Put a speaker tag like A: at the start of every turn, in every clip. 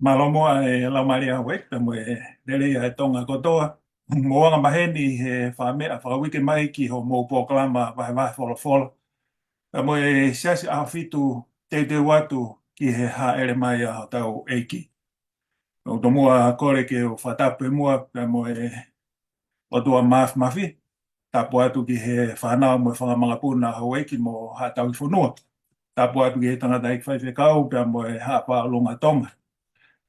A: Malomo la Maria Wek pe mo dele ya tonga kotoa moanga maheni he fa wiki mai ki ho mo poklama vai fola fola pe mo siasi a fitu te watu ki he ha ere mai a tau eiki no to mua kore ke o fatape mua pe mo o tua mafi tapu atu ki he whanau mo whangamanga puna ho eiki mo ha tau i whanua tapu atu ki he tangata ik whai whekau pe mo ha pa longa tonga.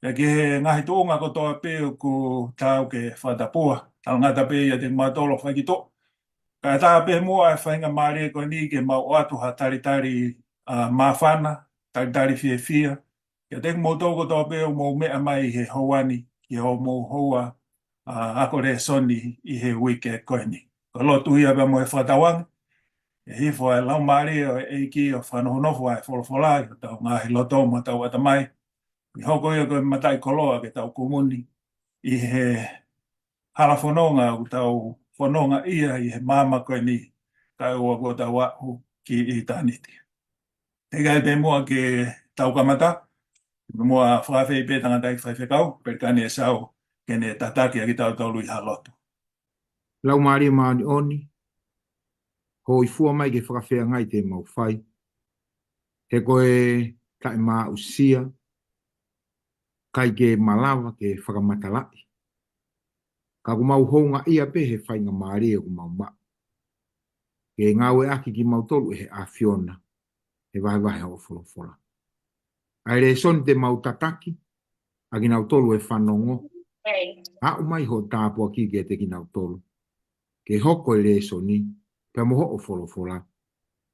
A: Ya ke ngahi tōnga ko toa pēo ko tāu ke whatapua. Tau ngata pē ia te mātolo whakito. Ka tā pē mua e whainga māre ko ni ke mau atu ha taritari mawhana, taritari fia fia. Ya te mōtō ko toa pēo mō mea mai he hauani ki ho mō hoa ako re soni i he wike koe ni. Ko lotu ia pē mo e whatawang. E hifo e lau māre o e ki o whanohonofu ai wholawholai. Tau ngahi loto mo tau atamai. I hoko ia koe matai koloa ke tau kumuni i he halafononga o tau fononga ia i he mama koe ni kai ua ko tau ahu ki i taniti. Te kai pe mua ke tau kamata, mua whawhai pe tangata i whaiwhekau, perkani e sau kene tataki a ki tau tau lui halotu.
B: Lau maari maani oni, ho i fua mai ke whakawhea ngai te mau whai. He koe kai maa usia, kai ke malawa ke whakamatalai. Ka ku mau honga ia pe he whainga maari e ku mau ma. Ke ngawe aki ki mau tolu e he a Fiona, he vahe o wholofola. Ai re son te mau tataki, a ki nau tolu e whanongo. A umai ho tāpua ki ke te ki nau tolu. Ke hoko e re soni, pe moho o wholofola.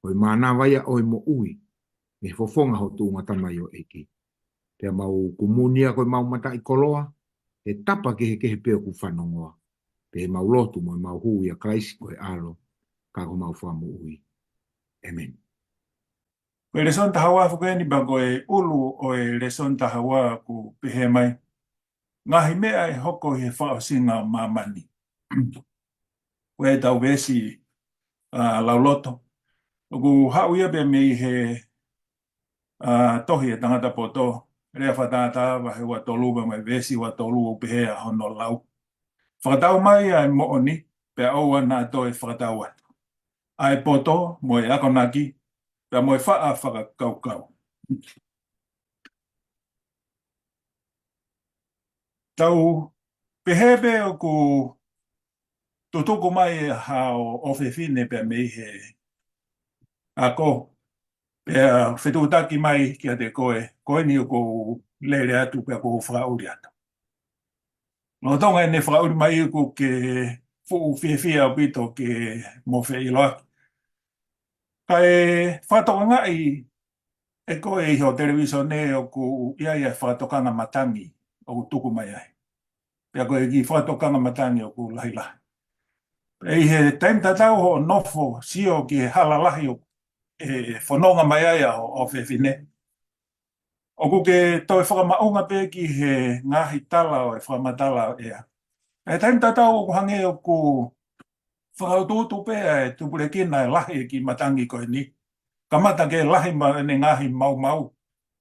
B: Hoi mana vaia oi mo ui, me fofonga ho tūnga tamai o eki. Pea mau kumunia koe mau mata i koloa, e tapa ke he peo ku whanongoa. Pe mau lotu mo mau hui a kraisi koe alo, ka ko mau whamu ui. Amen.
A: Koe le son tahawa whukeni ba koe ulu o e le son tahawa ku pehe mai. Ngahi mea e hoko he whaosinga mamani. Koe tau vesi lauloto. Oku hau ia pe mei he tohi e tangata poto. Rea whatata wahe wa tolu ba mai vesi wa tolu o pehe a hono lau. Whakatau mai ai mooni pe aua nā toi whakatau atu. Ai poto mo e akonaki pe mo e whaa whakakaukau. Tau pehepe o ku tutuku mai e hao o whewhine pe mei he ako pe whetutaki mai ki a te koe ni o ku lere atu pe ko whakauri atu. No tonga e ne whakauri mai o ku ke fuu whiwhia o pito ke mo wheiloa. Kai whatoka ngai e koe i ho televisione o ku ia whatokanga matangi o tuku mai ai. Pea koe ki whatokanga matangi o ku lahilahi. E he taim tatau ho nofo sio ki he halalahi o whanonga mai ai o whewhine. O ku ke toi whakamaunga pe ki he ngahi tala o e whakamatala o ea. E taim tatau o hange o ku whakaututu pe e tupure kina e lahi ki matangi koe ni. Kamata ke lahi ma ne ngahi mau.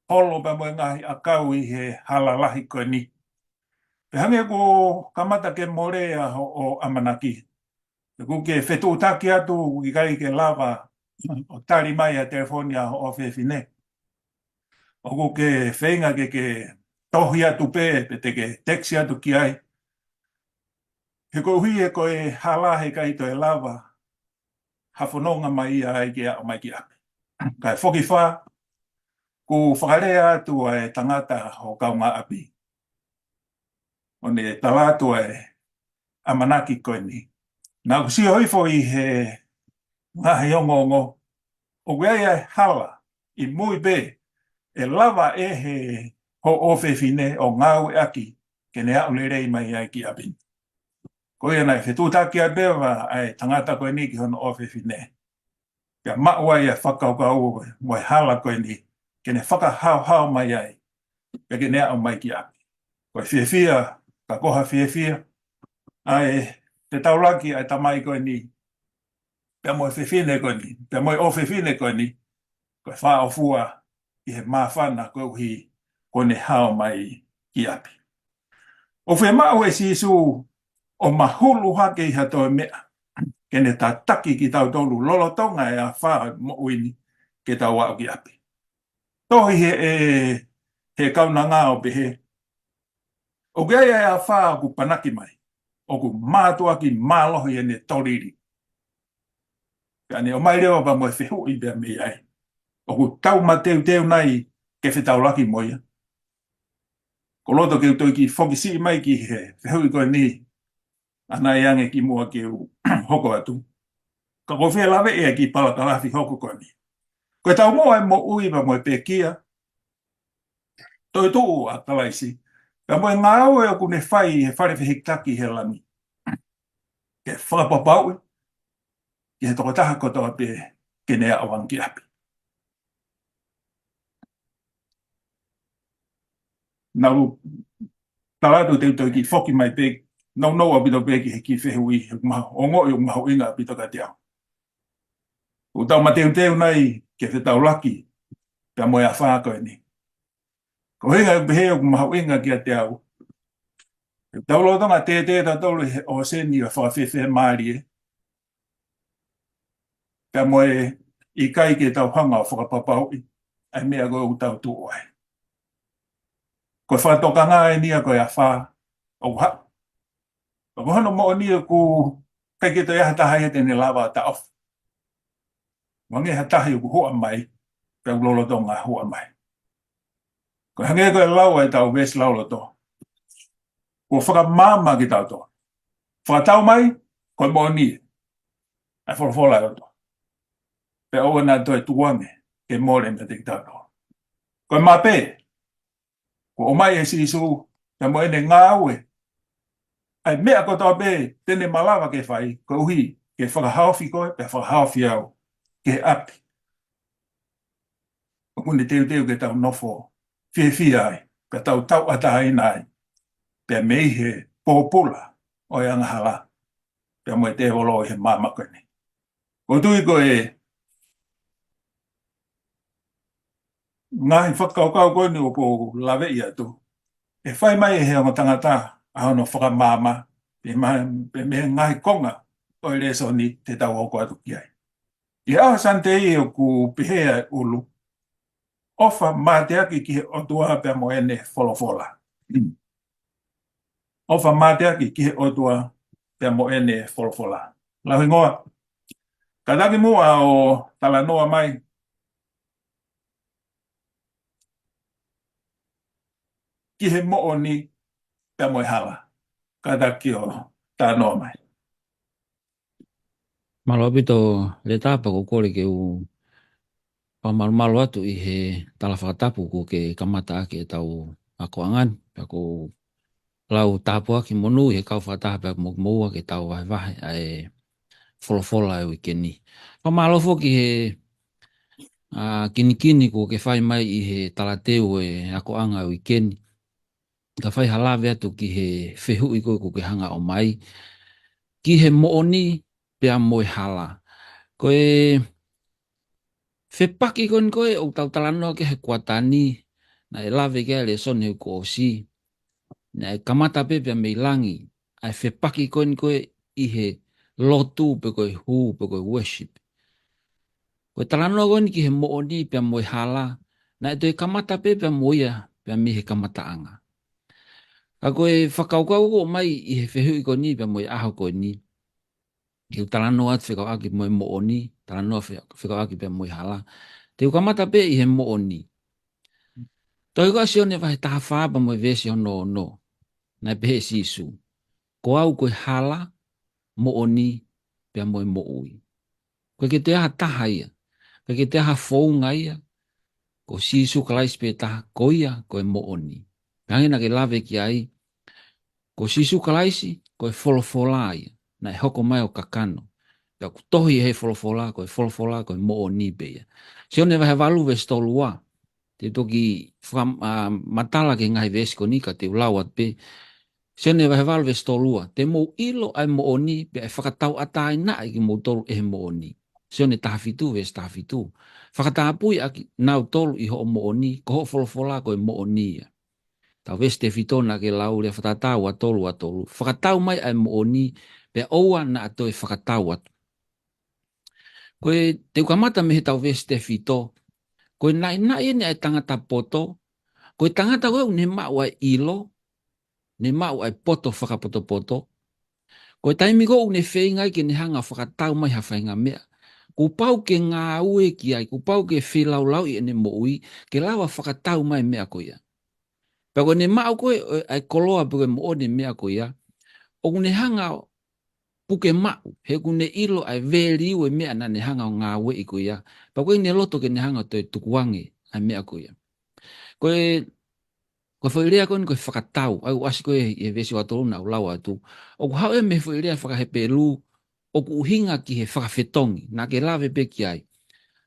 A: Holo pa mo ngahi akau i he halalahi koe ni. Pe hange ko kamata ke morea o Amanaki. Ku ke whetutaki atu i kai ke lava o tari mai a telefonia o whewhine. O ku ke whenga ke tohi atu pe te ke teksi atu ki ai. He ko hui e koe halahe kai to e lava. Hawhanonga mai ai ki a o mai ki a. Kai whoki wha, ku whakarea atu e tangata o kaunga api. O ne talatu e Amanaki koe ni. Nā ku si hoifo i he ngahi ongongo. O wea hala i mui be e lava e he ho ofefine o ngau e aki ke ne au lerei mai ai ki apin. Ko ia nai whetutaki a bewa ai tangata koe ni ki hono ofefine. Kia maua ia whakaukau mo e hala koe ni ke ne whakahau mai ai ke ne au mai ki api. Koe whiawhia, ka koha whiawhia, ai te taulaki ai tamai koe ni. Pea mo e whiwhine koe ni, pea mo e o whiwhine koe ni, koe wha o fua i he mawhana koe uhi koe ne hao mai ki ki api. O whe mao e si su o mahulu hake i hato e mea. Kene tā taki ki tau tolu lolotonga e a wha mo uini ke tau wao ki api. Tohi he kaunanga o pehe. O gea e a wha ku panaki mai. O ku mātua ki mālohi e ne toriri. Kane o mai rewa pa mo e whehu i bea mei ai. O ku tau mateu teu nai ke whetau laki moia. Ko loto ke utoi ki whokisi mai ki he whehu i koe ni. Ana e ange ki mua ke u hoko atu. Ka ko whea lawe e ki palakalafi hoko koe ni. Koe tau moa e mo ui pa mo e pekia. Toi tuu a kalaisi. Ka mo e ngā au e o kune whai he whare whihitaki he lami. Ke whakapapau ki he toko taha kotoa pe ke nea awang ki api. Nau talatu te utoi ki whoki mai pe nau nau a bito pe ki he ki whehui ongo i maho inga bito ka te au. O tau mateu teu nai ke whetau laki pe mo e a whākoe ni. Ko hinga e pehe o maho inga ki a te au. Tau lo tonga te ta tolu o seni a whawhewhe maari e. Pe mo e I kai ke tau hanga o whakapapau i. Ai mea koe u tau tu oai. Ko whatoka ngā e nia koe a whā. O ha. Ko hano mo o nia ku kai ke to ia hataha e tene lava ta off. Wange hataha i ku hoa mai. Pe ulolo tonga hoa mai. Ko hange koe lau e tau ves lau loto. Ko whakamama ki tau to. Whakatau mai, koe mo o nia. Ai wholofola o to. Pe oa nā toi tuange ke mōre me te tau to. Koe mape. Ko o mai e sisu, pe mo ene ngā ue. Ai mea ko tau pe, tene malawa ke whai, ko uhi, ke whakahawhi koe, pe whakahawhi au, ke api. Ko kune teu ke tau nofo, whiwhi ai, pe tau tau ataha nai, pe mei he pōpula, o e angahala, pe mo e te wolo he māmakone. Ko tui ko e, ngahi whakaukau koe ni o ko lawe i atu. E whai mai e hea tangata a hono whakamama pe me ngahi konga o i reso ni te tau hoko atu ki ai. I aho sante i o ku pihea ulu. Ofa māteaki ki he otua pe mo ene wholofola. Ofa māteaki ki he otua pe mo ene wholofola. Lahi ngoa. Kadaki mua o tala noa mai. Ki he mo'o ni pe mo e hala. Kadaki o tā noa mai.
C: Malopito le tapa ko kore ke u pamalu atu I he tala whakatapu ko ke kamata ake e tau ako angan. Pe ko lau tapu aki monu he kau whakataha pe mo moua ke tau wahe ai wholofola e wikeni. Pamalofo ki he kini ko ke whai mai I he talateu e ako anga e wikeni. Ka whai halawe atu ki he whehu I koe ko ke hanga o mai. Ki he mooni pea moe hala. Koe whepaki koe o tau talanoa ke he kuatani na e lawe ke le son he ko si. Na e kamata pe pea mei langi. Ai whepaki koe I he lotu pe koe hu pe koe worship. Koe talanoa koe ki he mooni pea moe hala. Na e toi kamata pe pea moia pea mi he kamata anga. A koe whakaukau ko mai I he whehu I koe ni pea moe aho koe ni. Ki talanoa at whekau aki moe mooni, talanoa whekau aki pea moe hala. Te ukamata pe I he mooni. Toi koa sione wahe taha whaaba moe vesi hono no. Nai pehe sisu. Ko au koe hala, mooni, pea moe moui. Koe ke te aha taha ia. Koe ke te aha whounga ia. Ko sisu kalais pe taha koia koe mooni. Pangina ke lawe ki ai. Ko sisu kalaisi koe wholofola ia. Na e hoko mai o kakano. Pea ku tohi he wholofola koe mooni beia. Sione wahe walu ve stolua. Te toki matala ke ngai vesko ni ka te ulawat pe. Sione wahe walu ve stolua. Te mou ilo ai mooni pea e whakatau atai na ki mou tolu e he mooni. Sione tahafitu ves tahafitu. Whakatapui aki nau tolu I ho mooni ko ho wholofola koe mooni ia. Talvez te fitona ke lau le whakatau atolu. Whakatau mai ai mo oni pe oua na ato e whakatau atu. Koe te ukamata me he talvez te fito. Koe nai ene ai tangata poto. Koe tangata koe ne mau ai ilo. Ne mau ai poto whakapoto. Koe taimi koe ne whengai ke ne hanga whakatau mai hawhainga mea. Ku pau ke ngā ue ki ai. Ku pau ke whilau i ene mo ui. Ke lawa whakatau mai mea koe ia. Pako ne mau koe ai koloa puke mo o ne mea koe ia. O ne hanga puke mau. He ku ne ilo ai veli ue mea na ne hanga o ngā ue i koe ia. Pako ne loto ke ne hanga toi tukuange ai mea koe ia. Koe whairea koe koe whakatau. Ai uasi koe e vesi watoro na ulawa atu. O ku hau e me whairea whakahepe lu. O ku uhinga ki he whakawhetongi. Na ke lawe pe ki ai.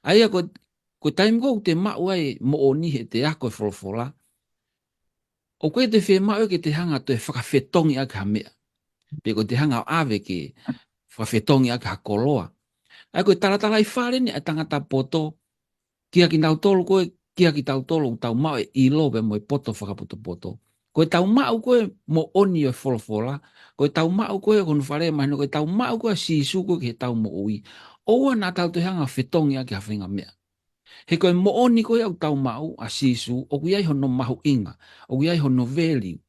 C: Aia koe taimi koe te mau ai mo o ni he te ako e wholofola. O koe te whē mau ke te hanga toi whakawhetongi ake ha mea. Pe koe te hanga o awe ke whakawhetongi ake ha koloa. Ai koe taratala i whare ni a tangata poto. Kia ki tau tolu koe, kia ki tau tolu tau mau e ilo pe mo e poto whakapoto poto. Koe tau mau koe mo oni o wholofola. Koe tau mau koe konu whare mahino. Koe tau mau koe si suko ke tau mo ui. Oua nā tau te hanga whetongi ake ha whinga mea. He koe mo oni koe au tau mau a sisu, o kui ai hono mahu inga, o kui ai hono veli.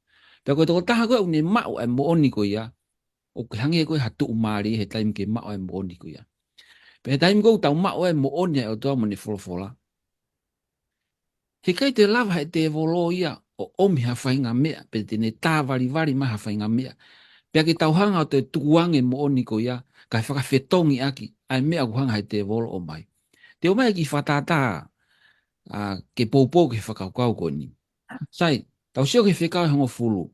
C: Pea koe toko taha koe au ne mau ai mo oni koe ia, o kui hangi koe hatu umari he taimi ke mau ai mo oni koe ia. Pea he taimi koe tau mau ai mo oni ai o toa mo ne wholofola. He kai te lava he te evolo ia, o omi ha whainga mea, pe te ne tā vari ma ha whainga mea. Pea ki tau hanga o te tukuange mo oni koe ia, kai whakawhetongi aki, ai mea kuhanga he te evolo o mai. Te o mai ki whatata ke poupou ke whakaukau koe ni. Sai, tau sio ke whekau hongo fulu,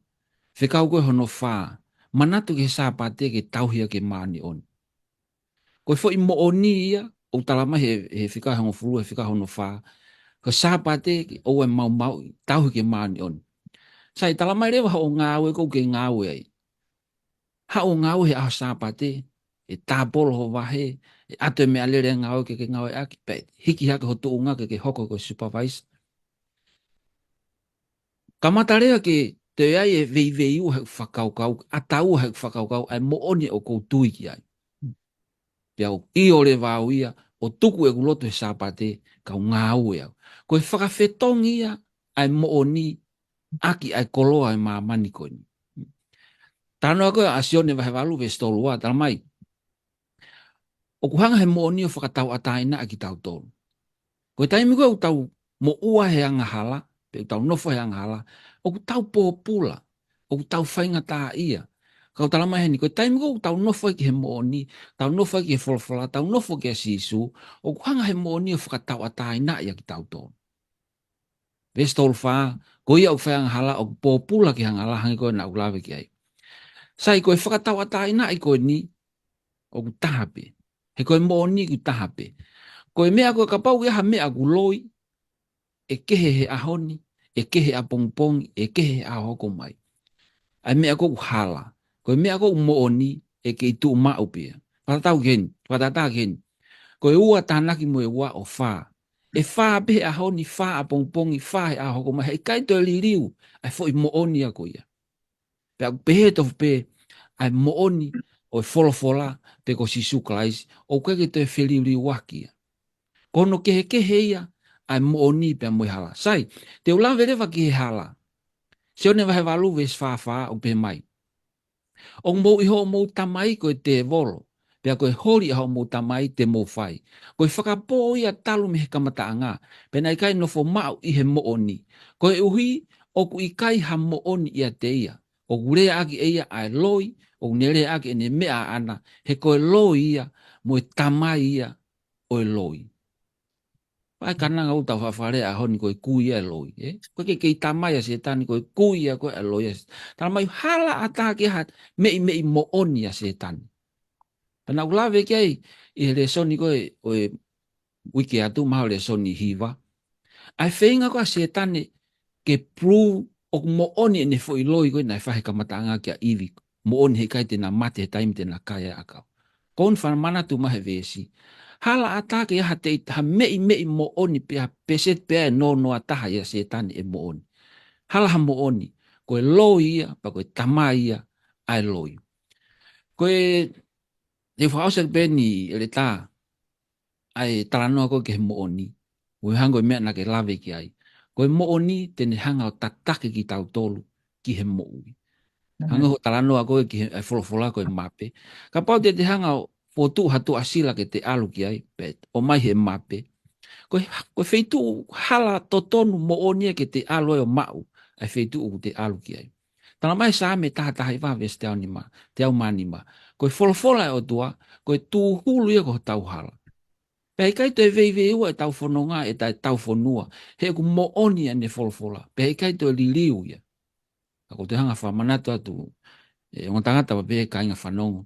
C: whekau koe hono whā, manatu ke sāpate ke tauhia ke maani oni. Koe fo i mo oni ia, o talama he whekau hongo fulu, he whekau hono whā, ko sāpate ke oue mau, tauhi ke maani oni. Sai, talama rewa o ngāwe kou ke ngāwe ai. Ha o ngāwe he aho sāpate, e tāpolo ho wahe, e ato e mea lere ngāwe ke ngāwe aki, pe hiki hake ho tuunga ke hoko ko supervise. Kamatarea ke te ai e vei ua hek whakaukau, atau hek whakaukau, ai mo oni o kou tui ki ai. Pea o i o le vāu ia, o tuku e kuloto he sāpate, kau ngāwe au. Ko e whakawhetongi ia, ai mo oni, aki ai koloa e māmani koe ni. Tānoa koe a sione vahe walu ve stolua, tala mai. O kuhanga he mo oni o whakatau ataina aki tau tolu. Koe taimi koe o tau mo ua he angahala, pe o tau nofo he angahala, o ku tau pōpula, o ku tau whainga tā ia. Kau tala mai heni, koe taimi koe o tau nofo ki he mo oni, tau nofo ki he wholawhala, tau nofo ki he sisu, o kuhanga he mo oni o whakatau ataina ia ki tau tolu. Ve stolu wha, koe ia o whai angahala, o pōpula ki angahala, hangi koe na ulawe ki ai. Sai koe whakatau ataina i koe ni, o ku tahape. He koe mo oni ku tahape. Koe mea koe kapau ia ha mea ku loi, e kehe he ahoni, e kehe a pongpongi, e kehe a hoko mai. Ai mea koe ku hala. Koe mea koe mo oni, e ke itu mau pia. Patatau geni, patata geni. Koe ua tānaki mo e ua o wha. E wha pehe ahoni, wha a pongpongi, wha he a hoko mai. Hei kaito e liriu, ai fo i mo oni a koe ia. Pea pehe tofu pehe, ai mo oni, o e wholofola, pe ko si sukalaisi, o koe ke te whiliuri wakia. Kono kehe ia, ai mo oni pe mo hala. Sai, te ulan verewa ki he hala. Se one wahe walu ves wha o pe mai. O mo iho mo tamai ko te volo, pe koe hori aho mo tamai te mo whai. Koe whakapo ia talu me he kamataanga, pe nai kai nofo mau i he mo oni. Koe uhi, o ku i kai ha mo oni ia te ia. O gure aki ia ai loi, o nere aki ene mea ana, he koe loi ia, mo e tamai ia, o e loi. Pai kananga uta whawhare a honi koe kui e loi. Koe kei tamai a se tani koe kui a koe e loi. Tana mai hala ata ke hat mei mo oni a se tani. Pana ulawe kei i le soni koe o e wiki atu maho le soni hiva. Ai whenga koe a se tani ke pru o mo oni ene fo i loi koe nai whahe kamatanga kia iwi. Mo oni he kai tena mate he taimi tena kaya akau. Kon whana manatu mahe vesi. Hala atake ia te ha mei mo oni pea peset pea no ataha ia se tani e mo oni. hala mo oni koe loi ia pa koe tamai ia ai loi koe e whaose beni ele tā ai talanoa koe ke mo oni ui hango mea na ke lave ki ai koe mo oni tene hanga o tatake ki tau tolu ki he mo ui hanga ho talanoa koe ki he folofola koe mape ka pau te hanga o fotu hatu asila ke te alu ki ai pe o mai he mape koe feitu hala totonu mo oni ke te alu e o mau ai feitu u te alu ki ai tala mai sa me taha iwa ves te au nima te au manima koe folofola e o tua koe tu hulu ia ko tau hala pe kai te vei ua e tau whanonga e tau whanua he ku mo oni ane folofola pe kai te liliu ia ako te hanga whamanatu atu e o tangata wa pe kai nga whanonga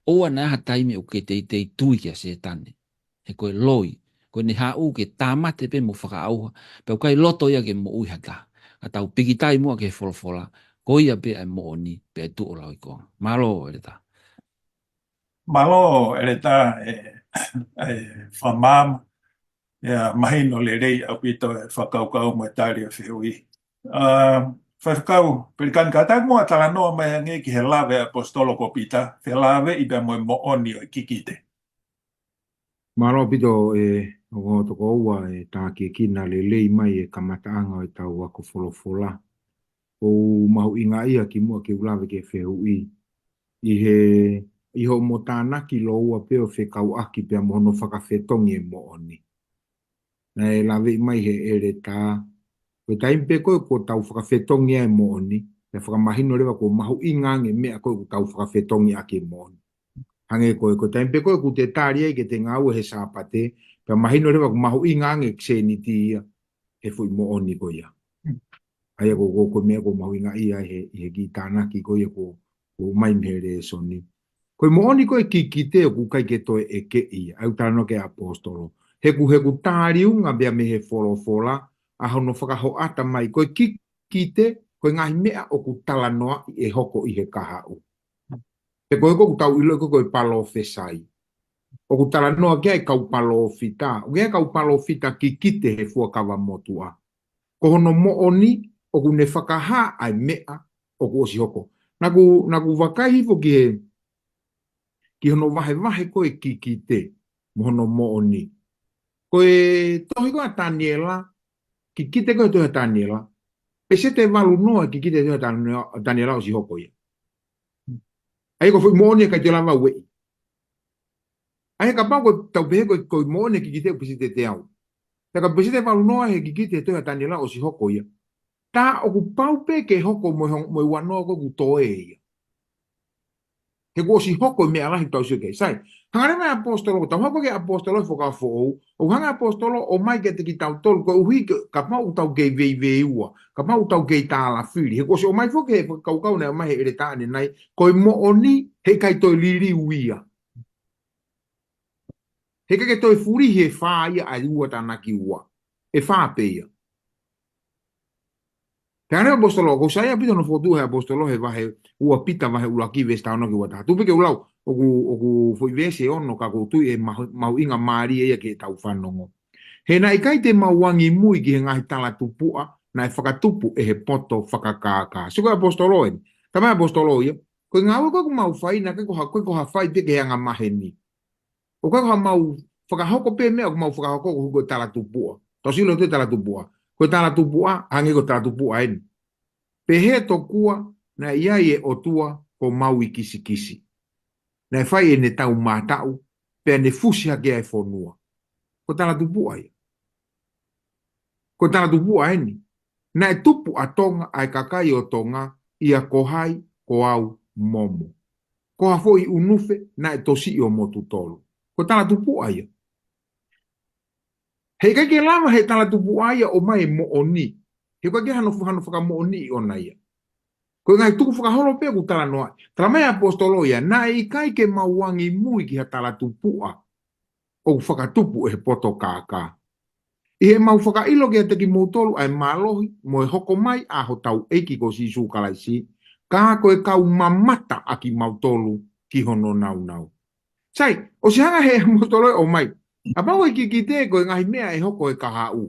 C: oa na ha taime o ke te tui kia se tane he koe loi koe ni hau ke tamate pe mo whakaauha pe kai loto ia ke mo ui hata a tau pikitai mua ke folofola ko ia pe ai mo oni pe tu o lau iko malo ele ta
A: Malo ele tā whamām mahino le rei au pito e whakaukau mo tāri o whihui. Whakau, perikan kata mua tala noa mai nge ki he lawe apostolo ko pita, he lawe i bea mo oni o kikite.
B: Maro pito o toko ua tā ke kina le lei mai kamataanga o tau wako folofola. O mahu inga ia ki mua ke ulawe ke whihui. Iho mo tānaki lo ua peo whekau aki pia mohono whakawhetongi e mo oni. Na e lawe mai he ere tā. Koe taimpe koe ko tau whakawhetongi e mo oni. E whakamahino rewa ko mahu ingange mea koe ko tau whakawhetongi aki e mo oni. Hange koe taimpe koe ko te tāri e ke te ngau he sāpate. Pia mahino rewa ko mahu ingange kseniti ia. He fui mo oni koe ia. Aia ko mea ko mahu inga ia he ki tānaki koe ko mai mere soni. Koe mo oni koe ki te o kukai ke toe e ke ia, au tāno ke apostolo. Heku tāri unga bea me he folofola, a hono whakaho ata mai, koe ki te, koe ngahi mea o ku talanoa i e hoko i he kahau. He koe ku tau ilo koe palo whesai. O ku talanoa kia e kau palo whita, o kia kau palo whita ki te he fuakawa motua. Ko hono mo oni, o ku ne whakaha ai mea o ku osi hoko. Naku wakai hifo ki hono wahe koe ki te, mohono mo oni. Koe tohi koe Daniela, ki te koe tohi Daniela, e se te walu noa ki te tohi Daniela o si hoko ia. Ai ko mo oni kai te lava wei. Ai ka pao koe tau pehe koe mo oni ki te upisi te au. Te ka pisi te walu noa he ki te tohi Daniela o si hoko ia. Ta o ku pau pe ke hoko mo wanoa ko ku toe ia. He ko si hoko me alahi tau sio kei. Sai, hangare mai apostolo, tau hoko ke apostolo foka fo'ou, o hanga apostolo o mai ke te ki tau tolu, ko uhi ka mau tau kei vei ua, ka mau tau kei tāla whiri. He ko si o mai foke he kaukau ne o mai he ere tāne nai, ko i mo oni he kai toi liri uia. He kai toi furi he whā ia ai ua tānaki ua. E whā pe ia. Te ane apostolo, ko sa ia pito no fotu he apostolo he vahe ua pita vahe ula ki vesta ono ki wata. Tupe ke ulau, oku foi vese ono ka ko tui e mau inga maari e ke tau whanongo. He na ikai te mauangi mui ki he ngahi tala tupua, na e whakatupu e he poto whakakākā. Siko apostolo e, tamai apostolo ia, koe ngā ua koe mau whaina, koe ko ha whai pe ke hanga maheni. O koe ko ha mau whakahoko pe mea, ko mau whakahoko ko huko tala tupua. Tosilo te tala tupua. Koe tala tupua, hangi ko tala tupua eni. Pehe tokua na iai e otua ko mau i kisi. Na e whai e ne tau mātau, pe ne fusi hake ai whonua. Ko tala tupua ia. Ko tala tupua eni. Na e tupu a tonga ai kakai o tonga ia kohai ko au momo. Ko hafo i unufe na e tosi i o motu tolu. Ko tala tupua ia. Hei kai ke lama he tala tupua ia o mai mo oni. He kai ke hano whaka mo oni i ona ia. Ko ngai tuku whakaholo pe ku tala noa. Tala mai apostolo ia, na i kai ke mauangi mui ki ha tala tupua. O whakatupu e poto kākā. I he mau whakailo ki a teki mūtolu ai mālohi, mo e hoko mai a ho tau eiki ko si sūkalaisi, kā koe kau mamata a ki mautolu ki hono nau. Sai, o si hanga he mūtolu o mai, a pau e ki te koe ngahi mea e hoko e kahau.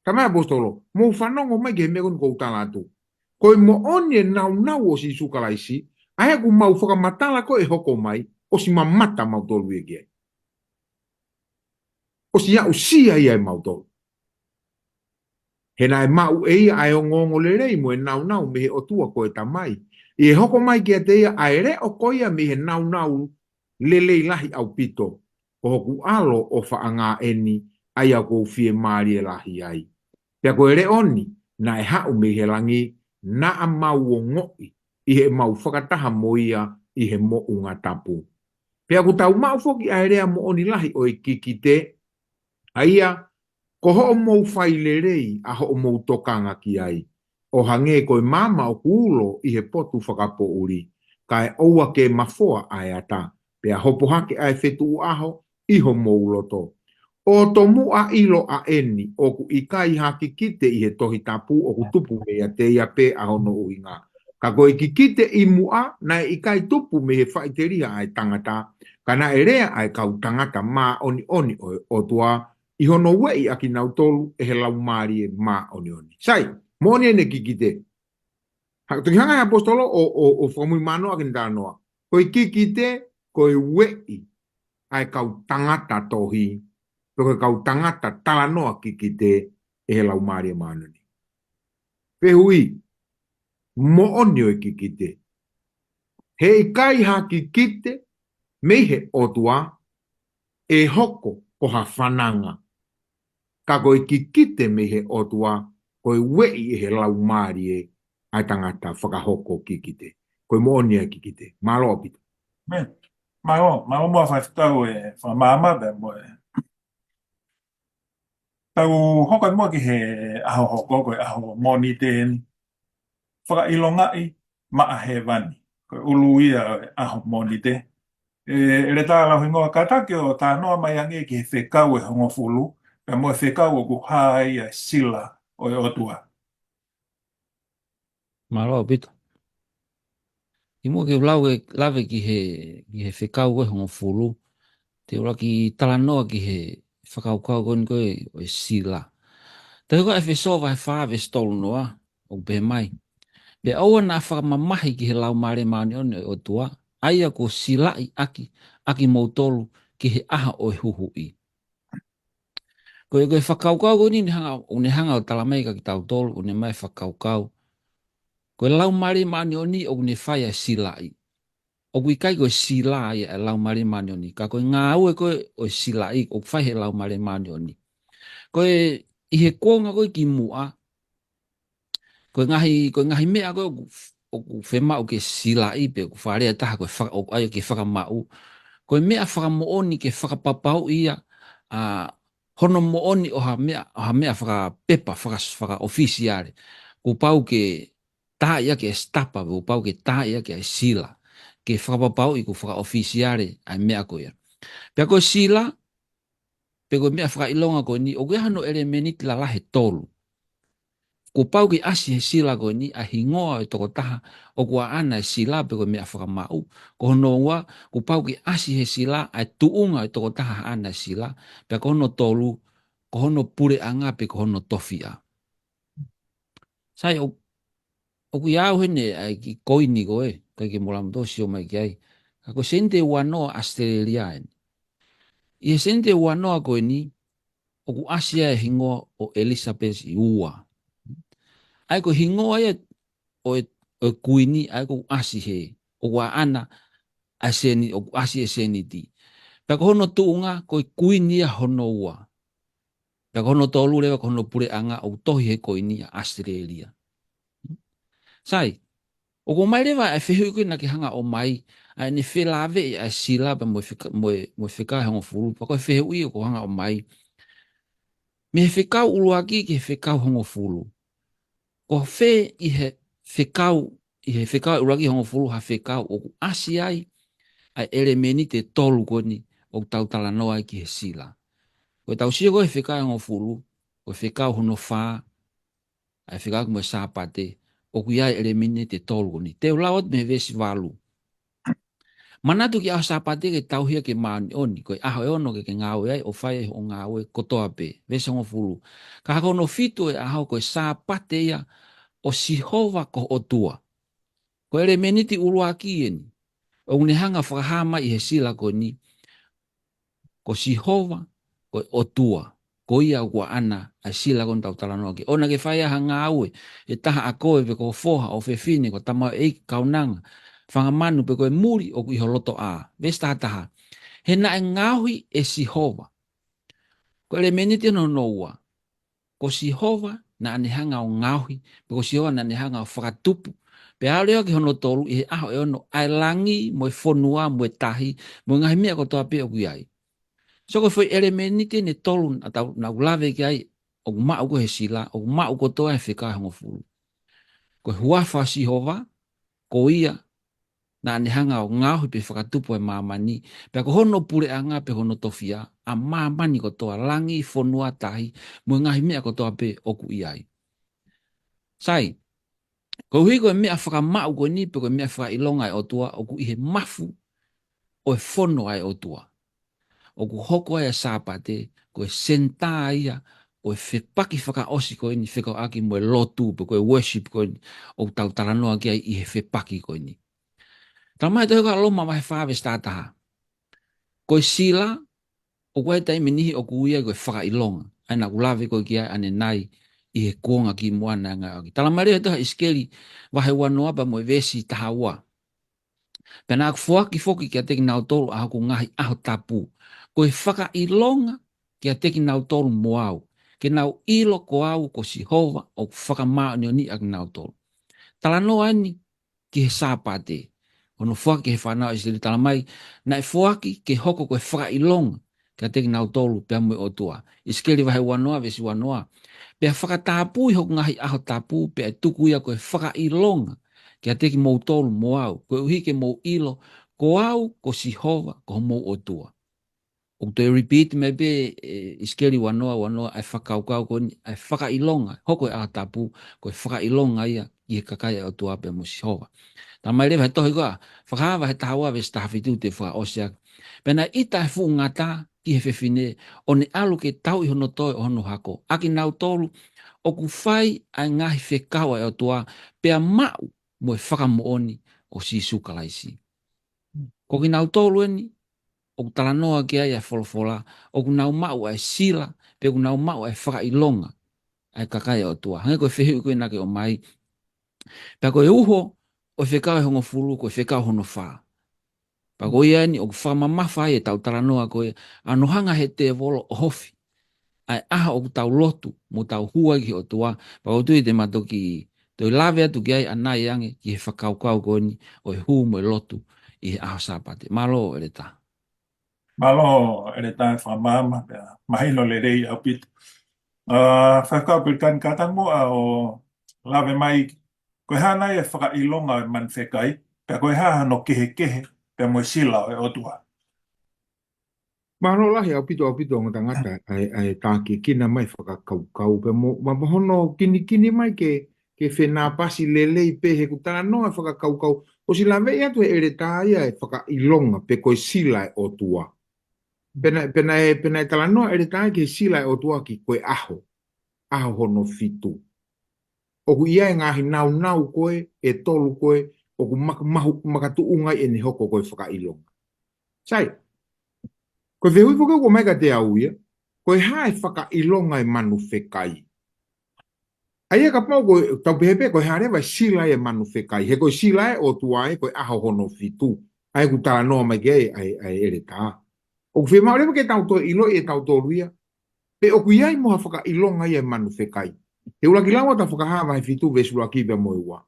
B: Tama apostolo, mo whanongo mai ke me kon kou talatu. Koe mo oni e nau o si sukalaisi, ahe ku mau whakamatala ko e hoko mai, o si mamata mau tolu e kia. O si ia usia ia e mau tolu. He na e mau e ia ai o ngongo le rei mo e nau me he o tua ko e tamai. I e hoko mai kia te ia ai re o koia me he nau le lei lahi au pito. O hoku alo o whaanga eni ai au kou fie maari e lahi ai. Pea koe re oni, na e hau me he langi, na a mau o ngoi, i he mau whakataha mo ia, i he mo unga tapu. Pea ku tau mau foki a rea mo oni lahi o e kikite, a ia, ko ho o mou whaile rei, a ho o mou tokanga ki ai. O hange koe mama o kuulo i he potu whakapo uri, ka e oua ke mafoa a e ata, pea hopo hake a e whetu aho, i ho mou loto. O tomu a ilo a eni, o ku ikai haki kite i he tohi tapu, o ku tupu me a te ia pe a hono uinga. Ka koe ki kite i mua, na e ikai tupu me he whaiteria ai tangata, ka na e rea ai kau tangata ma oni o tua, i hono wei a ki nau tolu e he lau maari e ma oni. Sai, moni ene ki kite. Toki hanga e apostolo o whamui mano a kinta noa. Koe ki kite, koe wei ai kau tangata tohi, Peko kau tangata tala noa ki te e he lau maari e manoni. Pehui, mo oni o ki te. He ikai ha ki te, me he otua, e hoko ko ha whananga. Ka koe ki te me he otua, koe wei e he lau maari e ai tangata whakahoko ki te. Koe mo oni o ki te. Malo opita.
A: Me, mau mua whaitau e whamama be mo e. Tau hoka mua ki he aho hoko koe aho moni tēni. Whakailonga i maa he wani. Koe ulu ia e aho moni te. Ele tā lau hingoa katake o tā noa mai ange ki he whekau e hongo fulu. Pe mo e whekau o ku hai a sila o e otua.
C: Malo pito. I mua ke lave ki he whekau e hongo fulu. Te ora ki talanoa ki he whakaukau koni koe o e sila. Te huka e whesowa he whaawe stolu noa o pe mai. Pe aua na whakamamahi ki he lau maare maani one o tua. Aia ko silai aki mautolu ki he aha o e huhui. Koe whakaukau koni une hanga o talamai ka ki tau tolu une mai whakaukau. Koe lau maare maani oni o une whaia silai. O kui kai koe sila ia e lau mare mani oni. Ka koe ngā ue koe o sila i o whai he lau mare mani oni. Koe i he kuonga koe ki mua. Koe ngahi mea koe o ku whema o ke sila i pe ku wharea taha koe o aio ke whakamau. Koe mea whakamooni ke whakapapau ia hono mooni o ha mea whakapepa, whaka ofisiare. Ku pau ke taha ia ke stapa, ku pau ke taha ia ke sila. Ke whakapapau i ku whaka-ofisiare ai mea koea. Pea koe sila, pe koe mea whakailonga koe ni, o koe hano ere meniti la lahe tolu. Ko pau ki asi he sila koe ni, a hingoa e toko taha, o kua ana e sila pe koe mea whakamau. Ko hono ua, ko pau ki asi he sila, a tuunga e toko taha ana e sila, pea ko hono tolu, ko hono pure anga pe ko hono tofia. Sai, o kui au hene ai ki koini koe, kai ke molam to sio mai ki ai. Ako sente wanoa Australia en. I sente wanoa koe ni, o ku asia e hingoa o Elizabeth i ua. Ai ko hingoa ia o kuini, ai ko asi he, o kua ana aseni, o ku asi e seni ti. Pea ko hono tuunga, ko kuini ia hono ua. Pea ko hono tolu lewa, ko hono pure anga, o tohi he koini a Australia. Sai, o ko mai rewa e whehui koe na ki hanga o mai, ai ne whelave e a sila pa mo wheka hongo furu, pa koe whehui o ko hanga o mai. Me he whekau uruaki ki he whekau hongo furu. Ko whe i he whekau uruaki hongo furu ha whekau o ku asi ai elemeni te tolu koni o tau tala noa ki he sila. Ko tau sia koe whekau hongo furu, ko whekau hono whaa, ai whekau mo sāpate, o ku iai elemeni te tolu koni. Te ulawat me vesi walu. Manatu ki au sapate ke tau hia ke maani oni, koe aho e ono ke ngāwe ai, o whai o ngāwe kotoa pe, vesongo fulu. Ka hako no fitu e aho koe sapate ia o Sihova ko o tua. Ko ere meniti urua ki eni, o unehanga whakahama i he sila ko ni, ko Sihova ko o tua. Ko ia ua ana a sila kon tau talanoa ki. Ona ke whai aha ngāwe, e taha a koe pe ko foha o whewhine, ko tamau e kaunanga, whangamanu pe koe muri o iho loto a. Vesta taha. He na e ngāhui e Sihova. Ko ere meniti no noua. Ko Sihova na anehanga o ngāhui, pe ko Sihova na anehanga o whakatupu. Pe ao leo ki hono tolu, i he aho e ono, ai langi, mo e whonua, mo e tahi, mo ngahi mea ko toa pe o kuiai. So ko foi elemenite ne tolu na ulave ki ai, o mao ko he sila, o mao ko toa e whika hongo fulu. Ko huafa Sihova, ko ia, na anehanga o ngāhui pe whakatupu e mamani, pe ko hono pure anga pe hono tofia, a mamani ko toa langi, whonua, tahi, mo ngahi mea ko toa pe o kuiai. Sai, ko hui ko mea whakamau ko ni, pe ko mea whakailonga e o tua, o ku ihe mafu, o e whono ai o tua. O ku hoko ai a sāpate, ko e senta ia, o e whepaki whakaosi ko ini, whekau aki mo e lotu, pe ko e worship ko ini, o tau taranoa ki ai i he whepaki ko ini. Tamai te hoka loma mai whāwe stātaha. Ko e sila, o koe tai menihi o ku uia ko e whakailonga, ai na kulawe ko ki ai ane nai, i he kuonga ki moana ngai aki. Talamare toha iskeli, wahe wanoa pa mo e vesi taha ua. Pena aku fuaki foki kia teki nau tolu aho ku ngahi aho tapu. Ko e whakailonga kia teki nau tolu mo au. Ke nau ilo ko au ko Sihova o whakamao ni o ni ak nau tolu. Talano ani ki he sāpate. Ono fuaki he whanau isili talamai. Na e fuaki ke hoko ko e whakailonga kia teki nau tolu pia mui o tua. Iskeli wahe wanoa vesi wanoa. Pea whakatapu i hoku ngahi aho tapu pea tuku ia ko e whakailonga. Kia teki mou tolu mo au, koe uhike mou ilo, ko au, ko Sihova, ko mou o tua. O te repeat me be iskeli wanoa, ai whakaukau ko ni, ai whakailonga, hoko e aha tapu, ko e whakailonga ia, i he kakaya o tua pe mo Sihova. Tā mai rewa he tohi koa, whakahawa he tahawa ve stahafitu te whakaosiak. Pena ita he fu ngata, ki he whewhine, o ne alu ke tau i hono toi o hono hako. Aki nau tolu, o ku whai ai ngahi whekawa e o tua, pea mau, mo e whakamooni o Sisu kalaisi. Ko ki nau tolu eni, o ku talanoa ki ai a wholofola, o ku nau mau ai sila, pe ku nau mau ai whakailonga, ai kakaya o tua. Hange koe whehiu koe nake o mai. Pea koe uho, o whekau e hongo fulu, koe whekau hono wha. Pa koe iani, o ku whamamafa ai e tau talanoa koe, anohanga he te volo o hofi. Ai aha o ku tau lotu, mo tau huagi o tua, pa o tui te matoki toi lawe atu ki ai anai ange ki he whakaukau koni o e huu mo e lotu i he aho sāpate. Malo ere tā.
A: Malo ere tā whamama, mahino le rei au pitu. Whakau pilkan katang mo o lawe mai, koe hana e whakailonga man whekai, pia koe haha no kehe, pia mo sila e otua.
B: Mahalo lahi au pito o ngata ai tāke kina mai whakakaukau, pe mo mahono kini mai ke whenā pasi lelei pe he kutana noa whakakaukau, o si la vei atu e ere tāia e whakailonga pe koe sila e o tua. Pena e tala noa ere tāia ke sila e o tua ki koe aho hono fitu. O ku ia e ngahi nau koe, e tolu koe, o ku makatu ungai e ni hoko koe whakailonga. Sai, koe vehui poke ko mai ka te au ia, koe hae whakailonga e manu whekai. Aia ka pau koe, tau pehepe koe harewa sila e manu whekai. He koe sila e o tuae koe aho hono fitu. Ai ku tala noa mai ke ai ere tā. O ku whema orewa ke tau to ilo e tau to ruia. Pe o ku iai moha whakailonga e manu whekai. He ulaki lawa ta whakahawa he fitu vesula kiwa mo iwa.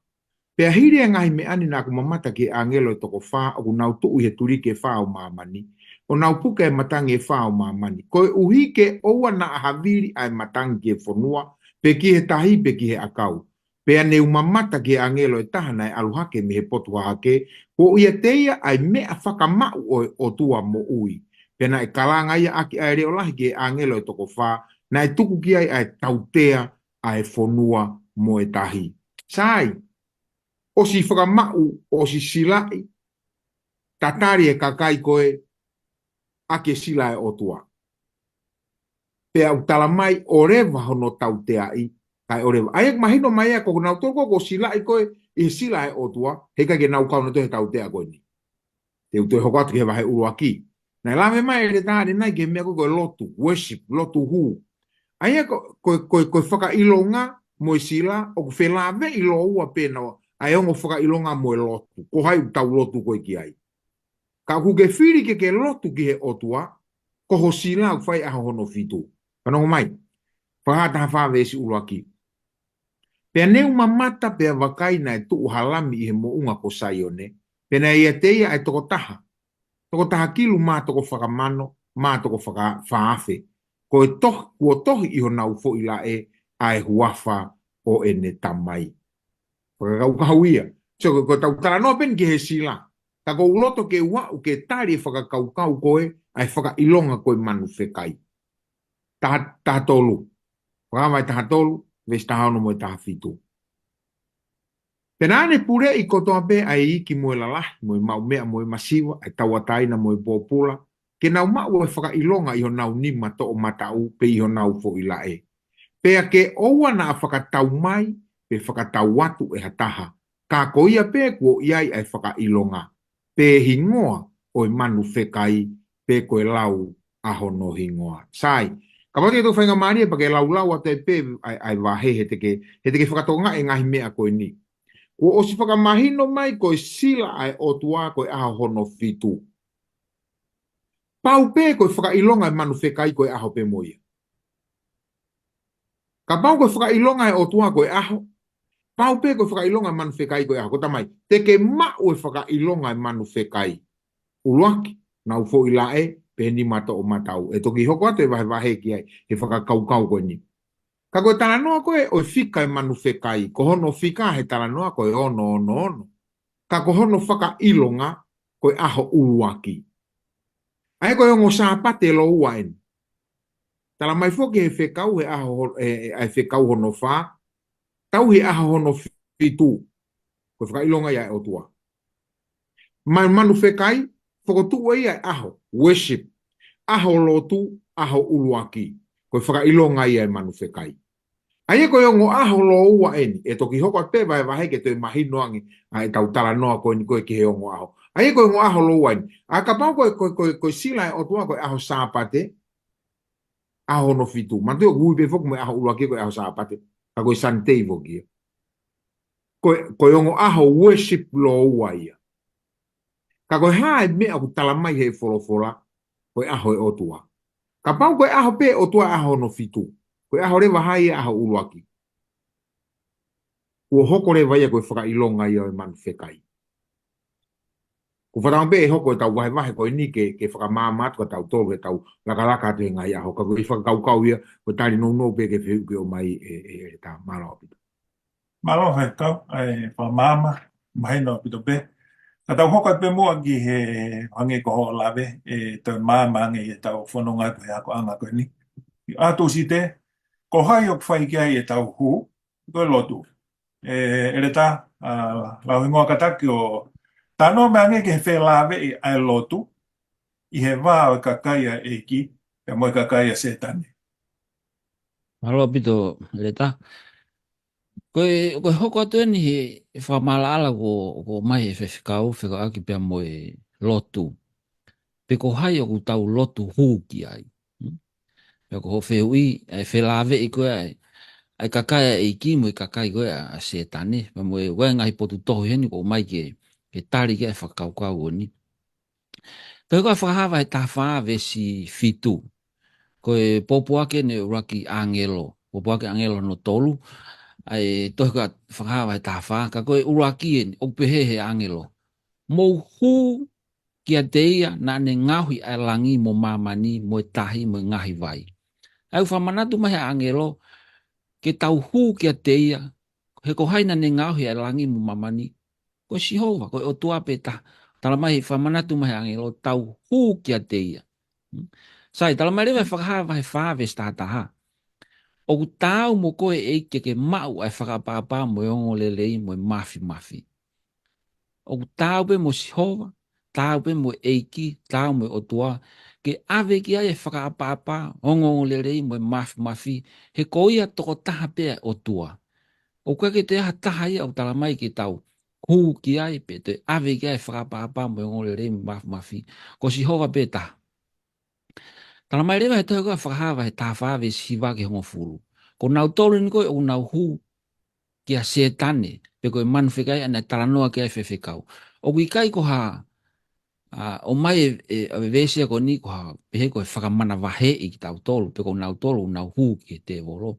B: Pe ahiri e ngahi me ani nā kumamata ke angelo e toko wha, o ku nau tuu he turi ke wha o mamani. O nau puka e matangi e wha o mamani. Koe uhi ke oua na ahaviri ai matangi e whanua, pe ki he tahi pe ki he akau. Pe ane umamata ke angelo e tahana e aluhake me he potu hake, ko ia teia ai mea whakamau o tua mo ui. Pe na e kalanga ia aki ai reo lahi ke angelo e toko wha, na e tuku ki ai tautea ai whanua mo e tahi. Sai, o si whakamau o si silai, tatari e kakai koe ake sila e otua. Pea utala mai oreva hono tau te ai, kai oreva. Ai mahino mai e koko nau toko ko sila i koe i sila e otua, heka ke nau kauna tohe tau te a koe ni. Te utoe hoko atu ke wahe urua ki. Nai lame mai e le tāre nai ke mea koe lotu, worship, lotu hu. Ai e koe whaka ilonga mo i sila, o ku whelave ilo ua pēna ai ongo whaka ilonga mo i lotu. Ko hai tau lotu koe ki ai. Ka ku ke whiri ke lotu ki he otua, ko ho sila u whai aha hono fitu. Panongo mai, whahata hawhawe esi urua ki. Pea neu mamata pea wakai na e tuu halami i he mo unga ko saione, pea na ia teia ai toko taha. Toko taha kilu mā toko whakamano, mā toko whaafe. Ko e tohi, kua tohi iho nau fo ila e ai huafa o ene tamai. Whakakau kauia. So ko tau tala noa pen ki he sila. Ta ko uloto ke ua u ke tari e whakakau kau koe, ai whakailonga koe manu whekai. Taha tolu. Whakamai taha tolu, ves taha ono moe taha fitu. Penane pure i kotoa pe ai iki moe lalahi, moe mau mea moe masiwa, ai tawataina moe popula, ke nau mau e whakailonga iho nau nima to o matau pe iho nau fo ila e. Pea ke oua na a whakatau mai, pe whakatau watu e hataha, ka koia pe kuo iai ai whakailonga, pe hingoa o i manu whekai, pe koe lau aho no hingoa. Sai, ka pati e tō whainga maari e pa ke lau lau a te pe ai wahe he teke whakatonga e ngahi mea koe ni. Ko o si whakamahino mai koe sila ai o tua koe aho hono fitu. Pau pe koe whakailonga e manu whekai koe aho pe moia. Ka pau koe whakailonga e o tua koe aho. Pau pe koe whakailonga e manu whekai koe aho. Kota mai, te ke mau e whakailonga e manu whekai. Uluaki, nau fo ila e, pe ni mata o matau. E toki hoko atu e wahe ki ai, he whakakau koe ni. Ka koe tala noa koe o whika e manu whekai. Ko hono whika he tala noa koe ono. Ka ko hono whakailonga koe aho uluaki. Ai koe ongo sāpate lo uaen. Tala mai foki he whekau he aho ai whekau hono whā. Tau he aho hono fitu. Koe whakailonga ia e o tua. Mai manu whekai, whakotu ia e aho. Worship. Aho lotu, aho uluaki. Koe whakailonga ia e manu whekai. Ai koe ongo aho lo uaen. E toki hoko at pewa e wahe ke toi mahino angi. Ai tau tala noa koe ni koe ki he ongo aho. Ai koe ongo aho lo uaen. A ka pau koe sila e o tua koe aho sāpate. Aho no fitu. Mantu o kui pe foku me aho uluaki koe aho sāpate. Ka koe santei voki. Koe ongo aho worship lo uaia. Ka koe hae mea ku talamai he folofola. Koe aho e o tua. Ka pau koe aho pe o tua aho no fitu. Koe aho rewa hai e aho uluaki. Kua hoko rewa ia koe whakailonga ia e manu whekai. Ku whatang pe e hoko e tau wahe koe ni ke whakamāmatu ka tau tolu e tau lakalaka atu e ngai aho. Ka koe whakaukau ia koe tari no pe ke whiuke o mai e tā mara o pito.
A: Malo he kau, ai whamama, mai no pito pe. Ka tau hoka pe mua ki he hange ko ho lawe, e tau māma e tau whanonga koe ako anga koe ni. A tō si te, ko hai o kwhai ki ai e tau hu, koe lotu. Ere tā, lau hingoa kataki o tāno me ange ke he whelawe i ai lotu, i he wā o kakaia e ki, e moe kakaia setane.
C: Malo pito leta. Koe hoko atu ni he whamalaala ko mai he whewhikau, whekaaki pia moe lotu. Pe ko hai o ku tau lotu hū ki ai. Pe ko ho whehui, ai whelawe i koe ai. Ai kakaya e ki mo i kakai koe a setane. Pa moe wai ngahi potu toho heni ko mai ke tari ke whakaukau o ni. Pe koe whakahawa he tawhaa vesi fitu. Koe popoake ne uraki angelo. Popoake angelo no tolu. Ai tohi ka whakahawa he tawhaa. Ka koe uraki e opehe he angelo. Mou hū kia teia na ne ngahui ai langi mo mamani mo tahi mo ngahi vai. Ai whamanatu mahi angelo. Ke tau hū kia teia, he ko haina ne ngauhi ai langi mu mamani, ko sihova, ko o tua peta, tala mai whamanatu mai angelo, tau hū kia teia. Sai, tala mai rewa whakahawa he whāwes tātaha. O tau mo koe eike ke mau ai whakapapa mo ongo lelei mo mafi. O tau pe mo sihova, tau pe mo eiki, tau mo o tua, ke ave ki ai e whakaapa-apa, ongo le rei mo mafi, he koia toko taha pea o tua. O koe ke te aha taha ia o tala mai ki tau, hu ki ai pe te ave ki ai whakaapa-apa mo ongo le rei mo mafi, ko si hova pe taha. Tala mai rewa he tohe koe whakahawa he tāwhawe siwa ki hongo furu. Ko nau tolu ni koe o nau hu ki a setane, pe koe manwhikai ana tala noa ki ai whewhekau. O kui kai ko ha, o mai e vesia ko ni ko ha, pehe koe whakamana wahe i ki tau tolu, pe ko nau tolu nau hu ki te voro.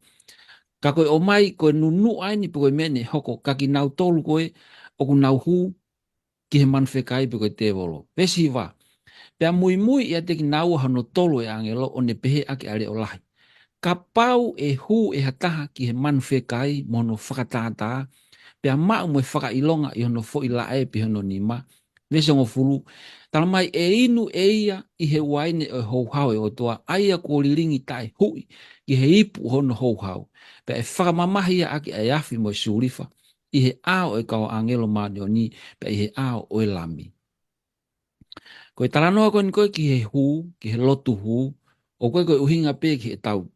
C: Ka koe o mai koe nunu ai ni pe koe mene hoko kaki nau tolu koe, o ku nau hu ki he manwhikai pe koe te voro. Pesi wa. Pea mui ia teki nau hano tolu e angelo o ne pehe ake are o lahi. Ka pau e hu e hataha ki he manwhekai mono whakatātaa, pea mau mo e whakailonga i hono fo i lae pe hono ni ma. Vese ngo furu, tala mai e inu e ia i he waine o houhau e o toa, aia ko liringi tai hui ki he ipu hono houhau. Pea e whakamamahia ake e afi mo e surifa, i he ao e kao angelo mani o ni, pea i he ao o e lami. Koe taranoa koe ni koe ki he hu, ki he lotu hu, o koe koe uhinga pe ki he tau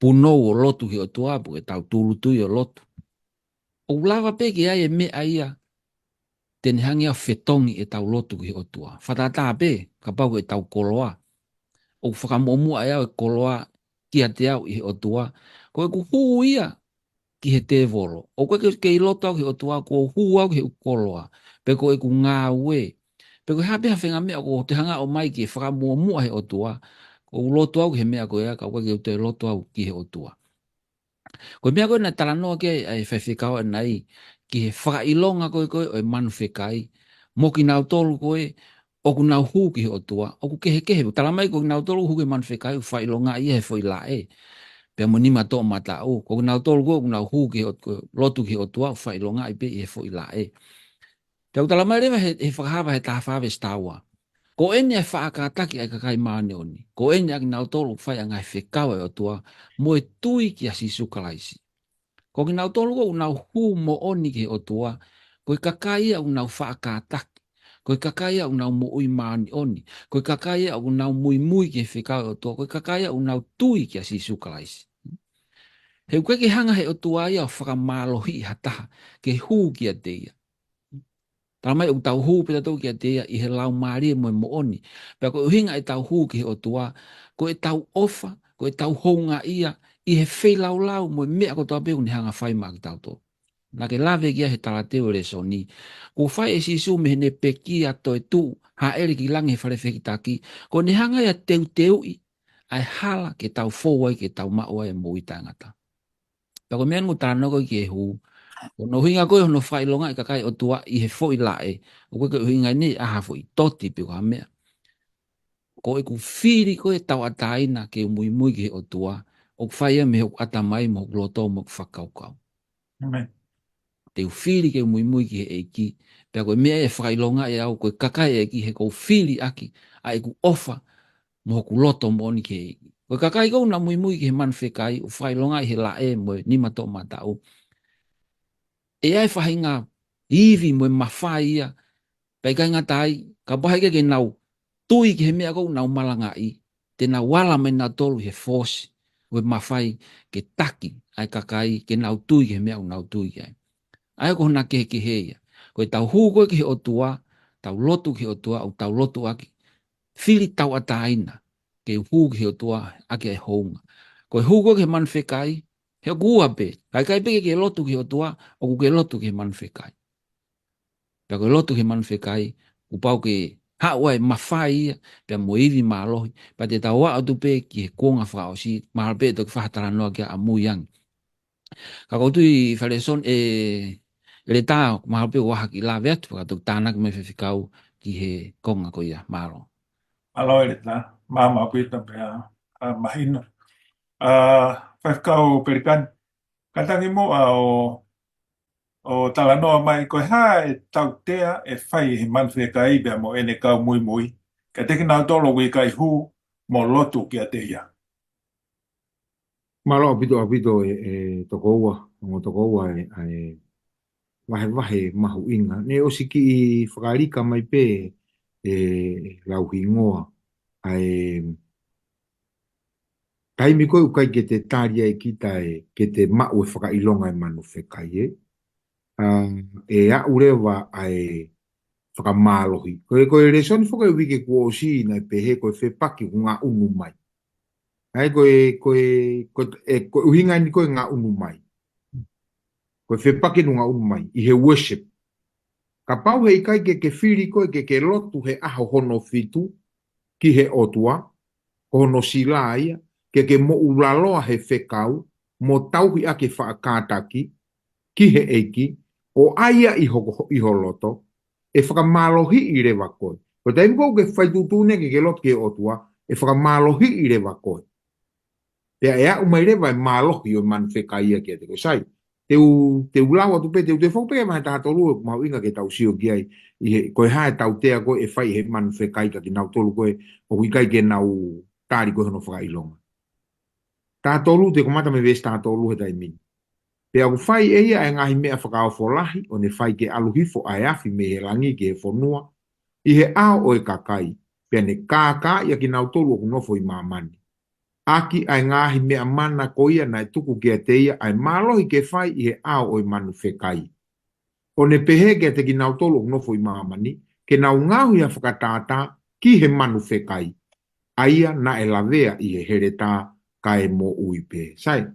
C: punou o lotu ki o tuapu, e tau tūlutui o lotu. O lava pe ki ai e me aia, tene hangi au whetongi e tau lotu ki o tua. Whatata pe, ka pau e tau koloa. O whakamomu ai au e koloa ki a te au i o tua. Koe ku huu ia ki he te voro. O koe ke i loto au ki o tua, ko huu au ki he koloa. Pe koe ku ngā ue. Pe koe hape hawhenga mea ko te hanga o mai ki e whakamomu ai o tua. Ko loto au ki he mea koe aka, koe ke te loto au ki he o tua. Koe mea koe na taranoa ke ai whewhekau nei ki he whakailonga koe koe o e manwhekai. Moki nau tolu koe, o ku nau hū ki he o tua, o ku kehe. Talamai koe nau tolu hū ke manwhekai, u whailonga i he whoi lae. Pea mo nima tō mata au. Ko nau tolu koe, ku nau hū ki he lotu ki he o tua, u whailonga i pe i he whoi lae. Pea ku talamai rewa he whakahawa he tāwhawe stawa. Ko ene ai whaakataki ai kakai maane oni. Ko ene ai nau tolu whai a ngai whekawa e o tua, mo e tui ki a sisu kalaisi. Ko ki nau tolu ko nau hu mo oni ki o tua, ko i kakai au nau whaakataki. Ko i kakai au nau mo ui maani oni. Ko i kakai au nau mui ki e whekawa o tua. Ko i kakai au nau tui ki a sisu kalaisi. He koe ki hanga he o tua ia o whakamalohi hataha, ke hu ki a teia. Tala mai o tau hū pita tau ki a teia i he lau maari mo e mo oni. Pea ko uhinga e tau hū ki he o tua, ko e tau ofa, ko e tau hounga ia, i he whei lau mo e mea ko tau peu ni hanga whai maa ki tau tō. Nā ke lawe kia he tala teo re so ni. Ko whai e sisu me he ne peki a toi tū, ha ere ki langi whare wheki taki, ko ni hanga ia teu i, ai hala ke tau fōwai ke tau maua e mo i tangata. Pea ko mea ngu tānoko ki e hū, o no hinga koe no whailonga i kakai o tua i he fo i lae. O koe koe hinga ni aha fo i toti pe koha mea. Ko e ku whiri koe tau ataina ke mui ki he o tua. O whaia me hoku atamai mo hoku loto mo whakaukau.
A: Amen.
C: Te u whiri ke mui ki he eiki. Pea koe mea e whailonga e au koe kakai e ki he kou whiri aki. A e ku ofa mo hoku loto mo ni ke eiki. Koe kakai kou na mui ki he manwhekai. O whailonga i he lae mo ni mato matau. E ai whahinga iwi mo e mawhai ia, pai kai ngatai, ka pahaike ke nau tui ki he mea kou nau malanga i, te nau wala me nau tolu he fōsi, mo e mawhai ke taki, ai kakai ke nau tui ki he mea kou nau tui ki ai. Ai ko hona ke he ia, koe tau hū koe ki he o tua, tau lotu ki he o tua, au tau lotu aki, whiri tau ataina, ke hū ki he o tua, aki ai hounga. Koe hū koe ke manwhekai, he o kua pe, kai peke ke lotu ki o tua, o ku ke lotu ki manwhekai. Pea koe lotu ki manwhekai, ku pau ke hawa e mawhai ia, pea mo iwi mālohi, pa te tau wa atu pe ki he konga whaosi, mahal pe toki whahatara noa kia a muiangi. Ka koutu i whare son le tā, mahal pe waha ki la veatu, ka toki tānak me whiwhikau ki he konga ko ia, mālo.
A: Aloe le tā, māma pita pea mahino. Whakau perikan, katangi mo o talanoa mai koe ha e tau tea e whai he manwhekai bea mo ene kau mui. Ka teki nau tolo wi kai hu mo lotu ki a teia.
B: Malo apito e toko ua, mo toko ua e wahe mahu inga. Ne o siki i whakarika mai pe lau hingoa, ai, taimi koe ukai ke te tāria e kita ke te mau e whakailonga e manu whekai a urewa ai whakamālohi. Koe resoni whaka wike kua o si na pehe koe whepaki ku ngā unu mai. Ai koe uhinga ni koe ngā unu mai. Koe whepaki nu ngā unu mai, i he worship. Ka pau he ikai ke whiri koe ke lotu he aho hono fitu, ki he otua, hono sila ia, ke mo ulaloa he whekau, mo tauhi ake whaakātaki, ki he eiki, o aia i holoto, e whakamālohi i rewa koe. Ko te imko ke whaitutune ke lotu ke otua, e whakamālohi i rewa koe. Pea ea umai rewa e mālohi o man whekaia kia te koe sai. Te ulawa tupe, te whaupe e mahi tātolu e mau inga ke tau sio ki ai, koe hae tau tea koe e whai he man whekai ka ki nau tolu koe, o hikai ke nau tāri koe hono whakailonga. Tātolu te komata me vesi tātolu he taimini. Pea ku whai eia e ngahi mea whakao wholahi, o ne whai ke aluhifo ai afi me he langi ke he whonua, i he ao o e kakai, pea ne kākā ia ki nau tolu o kunofo i mamani. Aki ai ngahi mea mana ko ia na tuku kia te ia ai malohi ke whai i he ao o i manu whekai. O ne pehe kia te ki nau tolu o kunofo i mamani, ke nau ngahu ia whakatātā ki he manu whekai. Aia na e lavea i he heretā ka e mo uipe. Sai.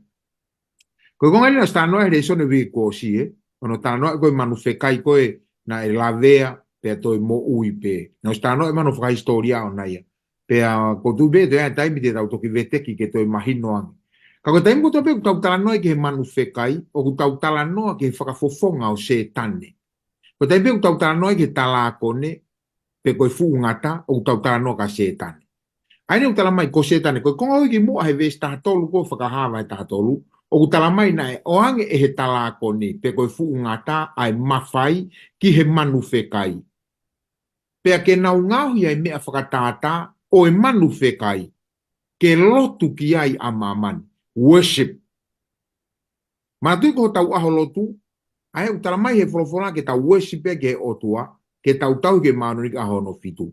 B: Koe konga nina stanoa he reisone vi ko si ono stanoa koe manu whekai koe na e lavea pea toi mo uipe. No stanoa e manu whaka historia o na ia. Pea ko tu be te taimi te tau toki veteki ke toi mahino angi. Ka ko taimi ko tope ku tau talanoa ke he manu whekai o ku tau talanoa ke he whakafofonga o se tane. Ko taimi ku tau talanoa ke talakone pe koe fuungata o ku tau talanoa ka se tane. Aine ku talamai ko se tane koe konga hoi ki mua he vesi tahatolu ko whakahawa e tahatolu o ku talamai na e oange e he talakone pe koe fuungata ai mawhai ki he manu whekai. Pea ke nau ngahui ai mea whakatātā o e manu whekai, ke lotu ki ai a mamani, worship. Mātui ko tau aho lotu, ai u taramai he wholofona ke tau worship e ke otua, ke tau ke maunuri aho no fitu.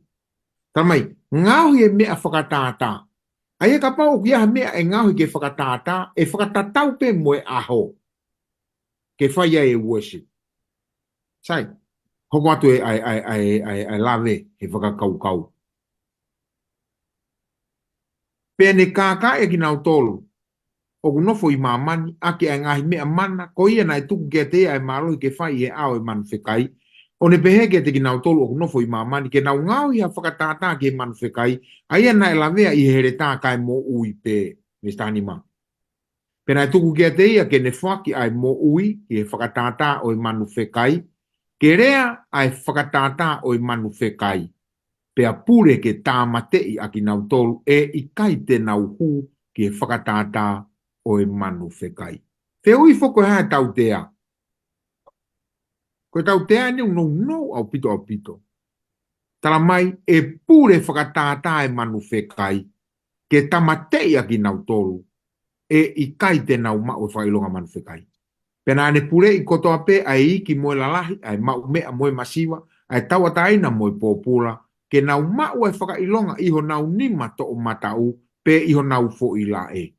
B: Taramai, ngauhi e mea whakatātā. Ai e ka pau ki aha mea e ngauhi ke whakatātā, e whakatatau pe mo e aho. Ke whai e worship. Sai, hoko atu ai lave he whakakaukau. Pene kākā e ki nau tolu, o kunofo i mamani, ake ai ngahi mea mana, ko ia na e tuku kia te ai mālohi ke whai e ao e manu whekai, o ne pehe kia te ki nau tolu o kunofo i mamani, ke nau ngau ia whakatātā ke manu whekai, a ia na e lavea i here tā kai mo ui pe, mestani ma. Pena e tuku kia te ia ke ne whaki ai mo ui, ke whakatātā o i manu whekai, ke rea ai whakatātā o i manu whekai. Pea pure ke tāmatei a ki nau tolu e i kai te nau hu ki e whakatātā o e manu whekai. Te ui whoko hae tau tea. Koe tau tea ni no au pito. Tala mai e pure whakatātā e manu whekai ke tāmatei a ki nau tolu e i kai te nau mau whailonga manu whekai. Pena ane pure i kotoa pe ai iki moe lalahi, ai mau mea moe masiwa, ai tawataina moe pōpula, ke nau mau e whakailonga iho nau nima to o matau pe iho nau fo i la e.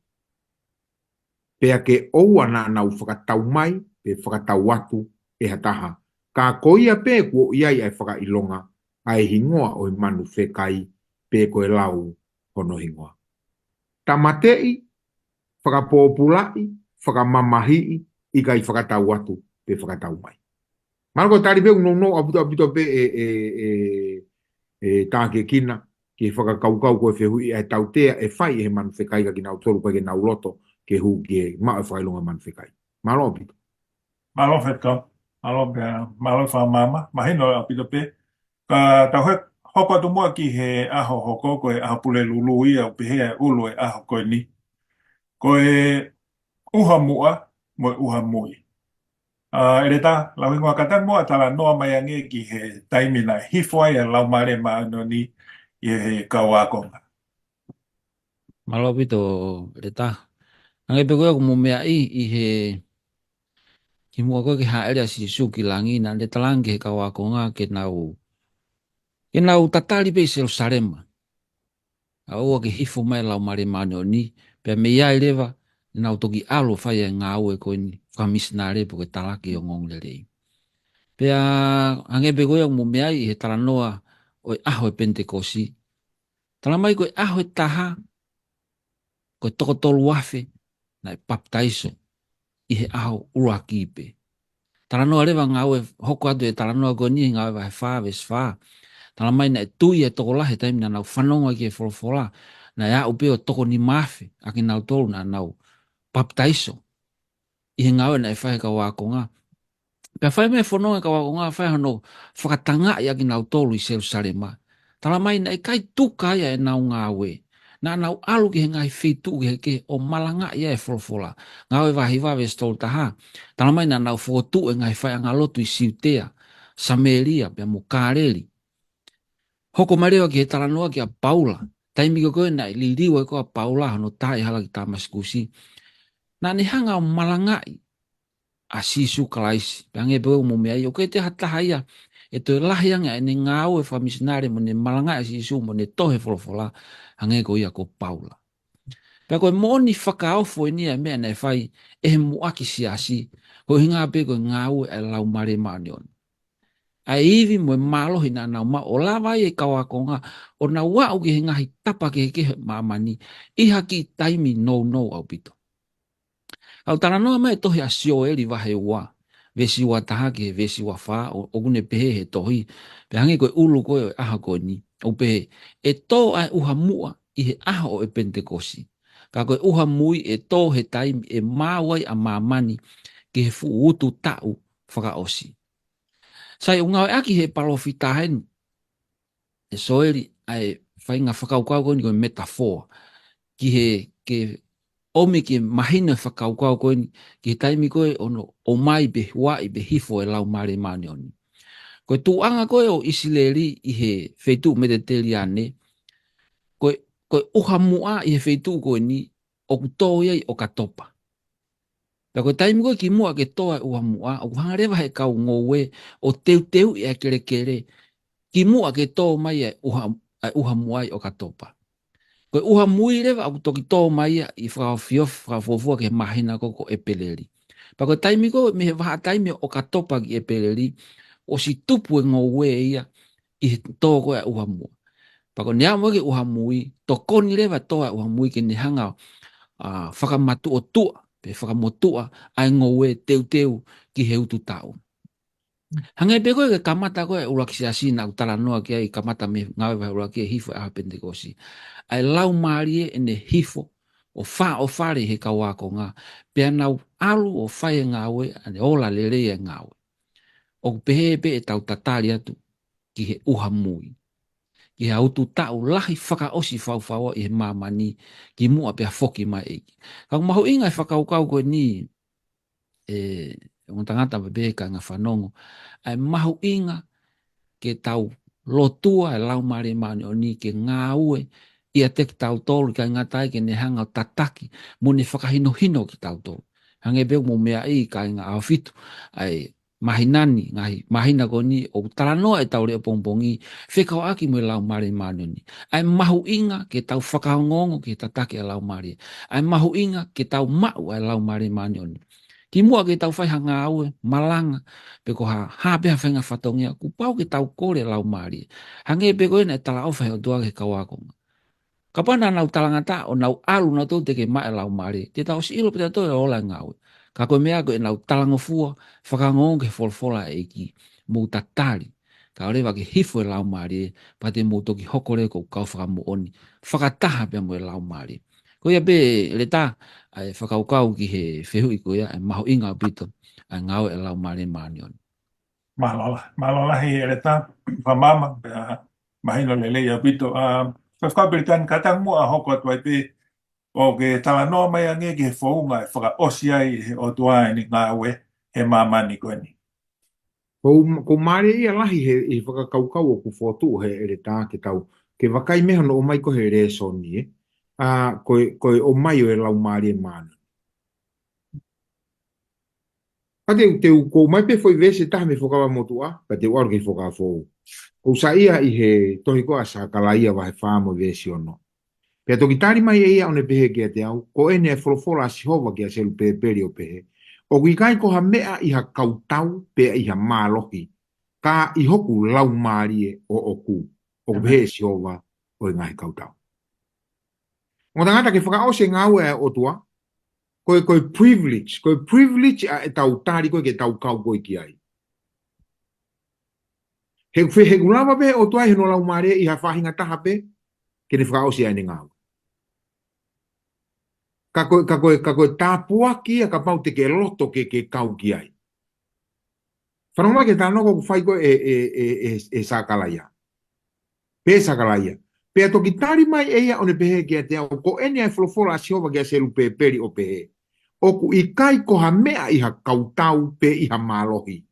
B: Pea ke oua na nau whakatau mai pe whakatau atu e hataha. Ka koia pe kuo iai ai whakailonga ai hingoa o i manu whekai pe koe lau hono hingoa. Tamatei, whakapopulai, whakamamahii, i kai whakatau atu pe whakatau mai. Marako tari pe no apito pe tāke kina, ke whakakaukau koe whehui e tautea e whai e manu whekai ka ki nau tolu koe ke nau loto ke hu ke maa e whailonga manu whekai. Malo apito.
A: Malo whetka, malo whamama, mahino apito pe. Ka tau hoko tu mua ki he aho hoko koe aho pule lulu ia o pehe ulu e aho koe ni. Koe uha mua, moe uha mui. Ere tā, lau ingoa kata mua tala noa mai ange ki he taimina hifoi e lau mare maano ni i he kauakonga.
C: Malo pito, re tā. Ange pe koe kumu mea i he ki mua koe ke haere si suki langi na le talangi he kawakonga ke nau E nau tatali pe Jerusalema. A oa ke hifo mai lau mare mane o ni. Pea me iai lewa, nau toki alo whai e ngā ue koe ni. Whamisnare po ke talaki o ngong lelei. Pea angepe koe o mumeai i he talanoa o e aho e Pentekosi. Talamai koe aho e taha, koe toko tolu afe, na e baptaiso i he aho ura kipe. Talanoa lewa ngā ue hoko atu e talanoa koe ni ngā ue vai whaa ves whaa. Talamai na e tui e toko lahe taimi na nau whanonga ki e wholofola. Na e au peo toko ni mafe, aki nau tolu na nau baptaiso. I he ngā ue na e whahe ka wakonga. Pea whai me whanonga ka wakonga, whai hano whakatanga i aki nau tolu i Jerusalema. Talamai na e kai tuka ia e nau ngā ue. Na nau alu ki he ngai whitu ke o malanga ia e wholofola. Ngā ue wahi wawe stolu taha. Talamai na nau whotu e ngai whai anga lotu i Siutea, Sameria, pea mo Kāreli. Hoko mareo ki he talanoa ki a Paula. Taimi ko koe na li liwa ko a Paula hano tae hala ki Tamaskusi. Na ni hanga o malangai a sisu kalaisi. Pange peo mo mea i o koe te hataha ia. E toi lahianga e ne ngāo e whamisinare mo ne malangai a sisu mo ne tohe wholofola. Hange ko ia ko Paula. Pea koe moni whakaofo e nia mea nei whai e he muaki siasi. Ko hinga pe koe ngāo e lau mare maanion. Ai iwi mo malohi na nau ma o lawai e kawakonga o na wau ki he ngahi tapa ke ke mamani i haki taimi no au pito. Au tana noa mai tohi a sio eri wahe ua vesi wa taha ke vesi wa wha o gune pehe he tohi pe hangi koe ulu koe o aha koe ni o pehe e to ai uha mua i he aha o e Pentekosi. Ka koe uha mui e to he taimi e mawai a mamani ke he fu utu tau whaka osi. Sai unga aki he palofita hen e soeri ai whainga whakaukau koe ni koe metafor ki he ke omi ki mahina whakaukau koe ni ki he taimi koe ono o mai be hua i be hifo e lau mare mane oni. Koe tuanga koe o Isileri i he wheitu Mediterranean koe uha mua i he wheitu koe ni o kutou iai o katopa. Pea koe taimi koe ki mua ke toa uha mua, o kuhangarewa he kau ngowe o teu i a kere kere, ki mua ke tō mai e uha muai o katopa. Koe uha mui rewa au toki tō mai i whakawhofua ke mahina koko e peleri. Pea koe taimi koe me he waha taimi o katopa ki e peleri, o si tupu e ngowe ia i tō koe uha mua. Pea koe nea mua ke uha mui, to koni rewa tō uha mui ke nehanga whakamatu o tua, pe whakamotua ai ngowe teu ki he utu tau. Hangai pe koe ke kamata koe urakisia sina u tala noa ki ai kamata me ngawe vai urakia hifo e aha Pentekosi. Ai lau maarie e ne hifo o wha o whare he kawako ngā. Pea nau alu o whae ngawe ane ola lere e ngawe. O pehe pe e tau tatari atu ki he uha mui. Ki he autu tau lahi whaka osi whauwhaua i he mamani ki mua pea foki mai eiki. Kau maho inga e whakaukau koe ni ngotangata bebe ka ngā whanongo. Ai mahu inga ke tau lotua e lau mare mane o ni ke ngā ue i a te ki tau tolu ka ngatai ke ne hanga o tataki mo ne whakahino hino ki tau tolu. Hange beo mo mea i ka ngā awhitu ai mahinani, mahina ko ni o taranoa e tau reo pongpongi whekau aki mo e lau mare mane o ni. Ai mahu inga ke tau whakahongongo ke tataki e lau mare. Ai mahu inga ke tau mau e lau mare mane o ni. Ki mua ke tau whai hanga aue, malanga, pe ko hapea whainga whatongia, ku pau ke tau kore lau maari. Hange pe koe na e tala au whai o tua ke kawakonga. Ka pana nau talangata o nau alu na tau te ke mai lau maari, te tau si ilo pita toi o ola ngaue. Ka koe mea koe nau talangofua, whakangongo ke folfola e ki, mou tatari. Ka orewa ke hifo e lau maari, pa te mou toki hokore ko kau whakamu oni, whakataha pia mo e lau maari. Ko ia pe le tā, ai whakaukau ki he whehu i ko ia, ai maho inga pito, ai ngau e lau mare mani on.
A: Malola he ele tā, whamama, mahino lele ia pito. Whakapiritan katang mua hoko atu ai pe, o ke tala noa mai ange ki he whaunga e whaka osi ai he o tua ni ngā ue he mamani koe ni.
B: Ko mare ia lahi he whakakaukau o ku whotu he ere tā ke tau, ke wakai meha no o mai ko he re soni koe o mai o e lau mare mana. te ko mai pe foi vese ta me focava motua, pa te waro ke focava fo. Ko saia I he tohi ko asa kalaia wa he famo vese ono. Pe to kitari mai ia one pehe ke te au, ko ene folofola si hova ke se pe peri o pehe. O kui kai ko ha mea I ha kautau pe I ha malohi. Ka I hoku lau marie o oku. O pehe si hova o ngai kautau. O tangata ke whakaose ngau e o tua, koe privilege a e tau tari koe ke tau kau koe ki ai. He kulawa pe o tua he no lau marie I ha whahinga taha pe, ke ne whakaose ane ngau. Ka koe tāpua ki a ka pau te ke loto ke kau ki ai. Whanonga ke tānoko ku whai koe e sākalaia. Pe sākalaia. Pe a toki tari mai eia one pehe ke te au, ko ene ai wholofola a siova ke a selu pe peri o pehe. Oku I kai ko ha mea I ha kautau pe I ha malohi.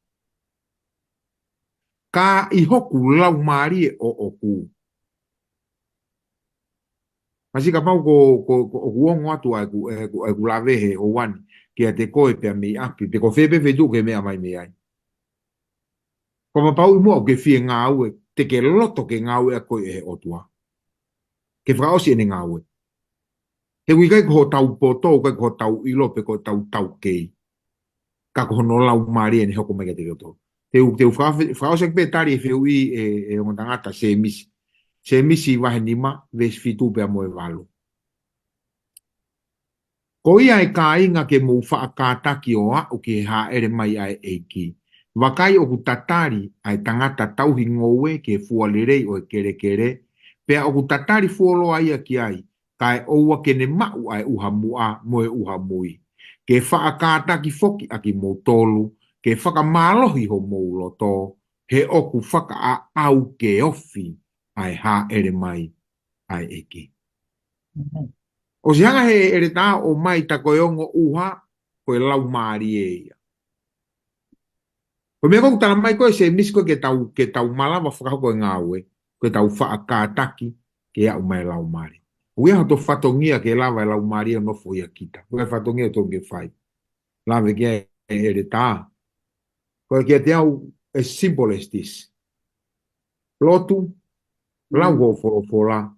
B: Ka I hoku lau marie o oku. Masi ka pau ko uongo atu ai ku lawehe o wani ki a te koe pe a mi api. Pe ko whepe whetu ke mea mai me ai. Ko ma pau I mua o ke fie ngā ue, te ke loto ke ngā ue a koe e otua. Ke whakaosi ene ngā ue. He kui kai ko tau poto, kai ko tau ilo pe ko tau kei. Ka ko no lau marie ne hoko mai ke te koto. Te whakaosi pe tari e whiu e o tangata se misi. Se misi wahe nima, ves fitu pe a moe walu. Ko ia e ka inga ke mou whaakātaki o a o ke ha ere mai ai eiki. Wakai o ku tatari ai tangata tauhi ngowe ke fualerei o e kere, pea o ku tatari fuolo ai a ki ai, kai oua ke ne mau ai uha mua moe uha mui. Ke whaakātaki foki a ki mou tolu, ke whakamalohi ho mou loto, he oku whaka a au ke ofi ai ha ere mai ai eki. O si hanga he ere tā o mai ta koe ongo uha, koe lau maari e ia. Ko mea kou tala mai koe se misko ke tau malawa whakako koe ngāwe, koe tau whaakātaki ke au mai lau maari. Ue hato whatongia ke lawa e lau maari e nofo ia kita. Ue whatongia tō ke whai. Lawe ke ere tā. Koe ke te au as simple as this. Lotu, lau ho whorofola,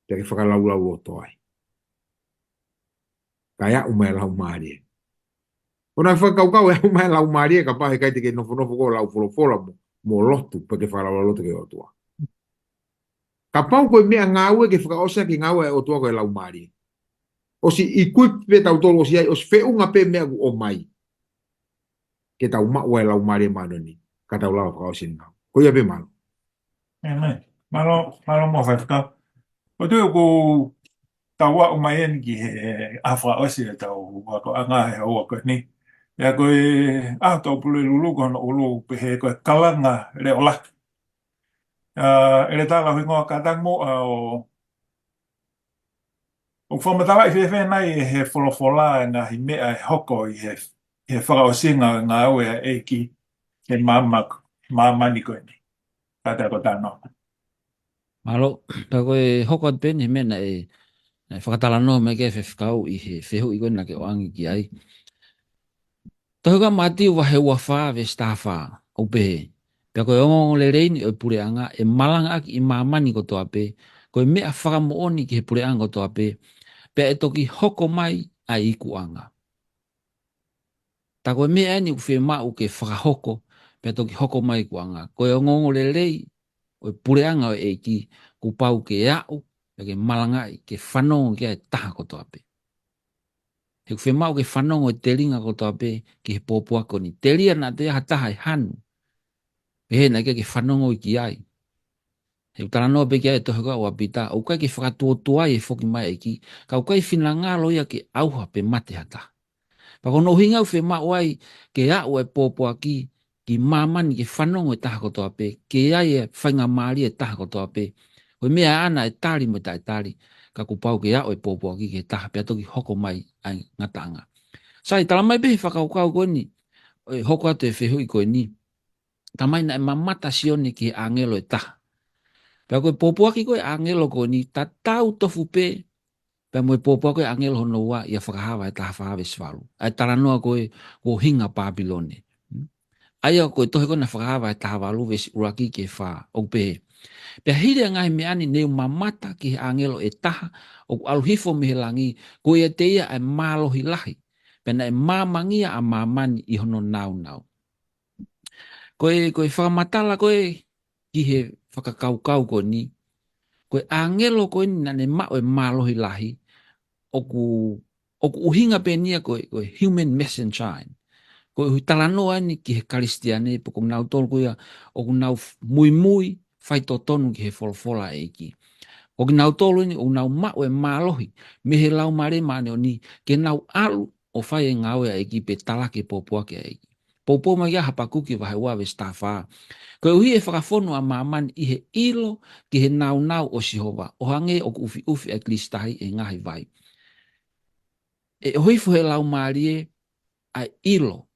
B: te ke whakalau lau o toai. Kai au mai lau maari e. Ona whakaukau e au mai lau maari e ka pahe kai te ke nofo ko lau whorofola mo lotu, pa ke whakalau lotu ke o toa. Ka pau koe mea ngāue ke whakaosa ki ngāue o toa koe lau maari. O si I kui pe tau tolo si ai, o si whiunga pe mea o mai. Ke tau maua e lau maari e manoni, ka tau lau whakaosa ni ngāu. Ko ia pe mano.
A: Malo mo whakau. O tui ko tau wa o mai en ki he awha osi e tau wako anga he oa koe ni. Ia koe tau pule lulu kono ulu pe he koe kalanga re ola. Ele tala hui ngoa katang mo o whamatala I whewhe nei he wholofola ngā hi mea he hoko I he whakaosinga ngā ue e ki he māmani koe ni. Kata ko tāno.
C: Malo, pa koe hoko at pen he mena whakatala no me ke whewhikau I he whehu I koe na ke oangi ki ai. Tohuka mati wa he ua wha ve stafa o pehe. Pea koe ongo le reini o pureanga e malanga aki I mamani ko toa pe. Koe mea whakamooni ki he pureanga ko toa pe. Pea e toki hoko mai a ikuanga. Ta koe mea eni ku whi mau ke whakahoko. Pea toki hoko mai kuanga. Koe ongo le rei o pureanga o eiki ku pau ke au. Pea ke malanga I ke whanongo ke ai taha ko toa pe. He ku whi mau ke whanongo e te ringa ko toa pe ki he pōpua koni. Te ria na te aha taha I hanu. He na ke whanongo I ki ai. He utara noa pe ki ai tohuka o apita. Au kai ke whakatuotua I e whoki mai eki. Kau kai whina ngalo ia ke auha pe mate hata. Pako no hinga uwhi mau ai ke au e pōpua ki mamani ke whanongo e taha kotoa pe. Ke ai e whainga maari e taha kotoa pe. Hoi mea ana e tari mo tai tari. Ka kupau ke au e pōpua ki ke taha pe atoki hoko mai ai ngatanga. Sai tala mai pehi whakaukau koe ni. Hoko atu e whehui koe ni. Tamai na e mamata sione ki angelo e taha. Pea koe pōpua ki koe angelo koe ni. Ta tau tofu pe Pe mo popo ko angel hono wa ia whakahawa e taha whahawe swalu. Ai taranoa koe ko hinga Babylone. Aia koe tohe ko na whakahawa e taha walu vesi uraki ke wha o pehe. Pea hire ngai me ani neu mamata ki he angelo e taha o aluhifo me he langi ko ia te ia e mālohi lahi. Pena e māmangia a māmani I hono nau. Koe whakamatala koe ki he whakakaukau ko ni. Koe angelo koe ni nane mao e mālohi lahi. Oku uhinga penia koe human messenger. Koe hui talanoa ni ki he karistiane poko nau tolu koe oku nau mui fai totonu ki he folfola eiki. Oku nau tolu ni oku nau mao e mālohi. Me he lau mare mane o ni ke nau alu o fai e ngawe eiki pe talake popua ke eiki. Popo mai aha pakuki wahe wawe stafa. Koe uhi e whakafono a mamani I he ilo ki he nau o Sihova. O hange oku ufi e klistahi e ngahi vai. E hoifo he lau marie ai ilo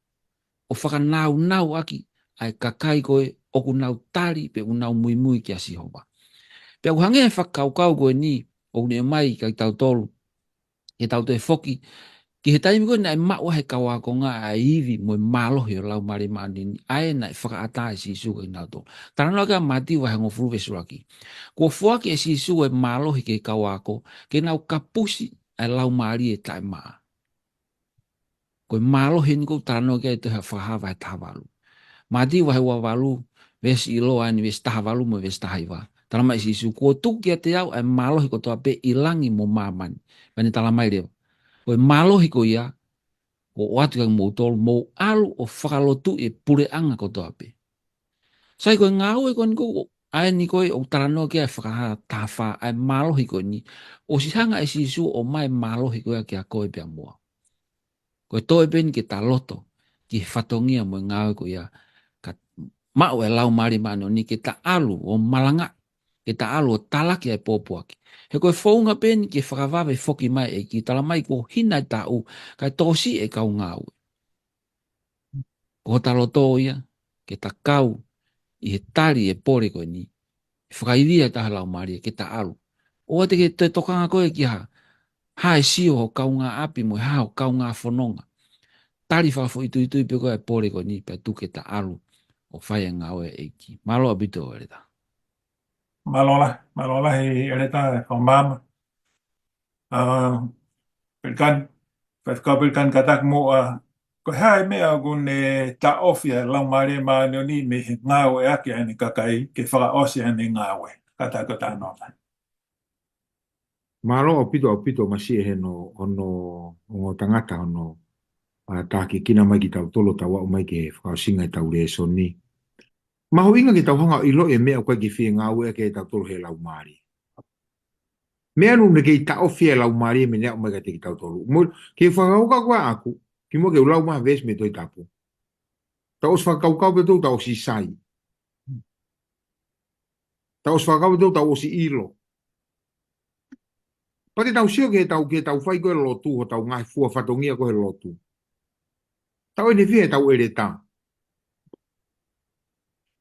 C: o whakanau aki ai kakai koe oku nau tari pe u nau mui ki a Sihova. Pe au hange e whakaukau koe ni o ne mai kai tau tolu e tau te foki ki he taimi koe nai mao he kawakonga a iwi mo mālohi o lau mare maani ai nai whakaata e sisu koe nau tolu. Taranoa ka mati wahe ngofuru vesuraki. Kua fuaki e sisu e mālohi ke kawako ke nau kapusi ai lau maari e tai maa. Koe mālohi ni kou taranoa ke e te whakahawa e tahawalu. Mati wahe wawalu vesi ilo ani vesi tahawalu mo vesi tahaiwa. Talama e sisu kua tuki a te au ai mālohi ko toa pe ilangi mo mamani. Bani talamai leo. Koe mālohi ko ia, ko watu kang mou tolu, mou alu o whakalotu e pure anga ko toa pe. Sai koe ngau e koe ni ko, ai ni koe o taranoa ke a whakaha taha ai mālohi koe ni, o si hanga e sisu o mai mālohi koe ke a koe pia mua. Koe toe peni ke ta loto, ki whatongia mo ngau e koe ia, ka mao e lau mari mano ni ke ta alu o malanga, ke ta alu o talaki ai popoaki. He koe whaunga peni ke whakawawe whoki mai e ki talamai ko hina i tau, kai tosi e kau ngau. Ko taloto ia, ke ta kau, I he tari e pore koe ni. Whakairia taha lau maria ke ta alu. Oa te ke te tokanga koe ki ha. Ha e sio ho kaunga api mo ha ho kaunga whanonga. Tari whakafo itu pe koe e pore koe ni pe tu ke ta alu. O whai ngau e eiki. Malo abito o reta.
A: Malola he ereta e whamama. Perkan katak mo ko hai mea gune ta ofia lau mare ma ni me ngau e aki ani kakai ke whaka osi ani ngau e katak ta nona.
B: Malo o pito masi e no ono tangata ono ta ki kina mai ki tau tolo tawa o mai ke whakaosinga I tau re so ni. Maho inga ki tau hanga ilo e mea koe ki whia ngau e ke tau tolo he lau mari. Mea nune ke I ta ofia lau mari me nea o mai ka te ki tau tolo. Ke whakauka koa aku, ki mo ke ulau maa ves me toi tapu. Ta os whakaukau pe tau ta osi sai. Ta os whakau pe tau ta osi ilo. Pate tau sio ke tau whai koe lotu ho tau ngai fua whatongia koe lotu. Tau ene whia tau ere ta.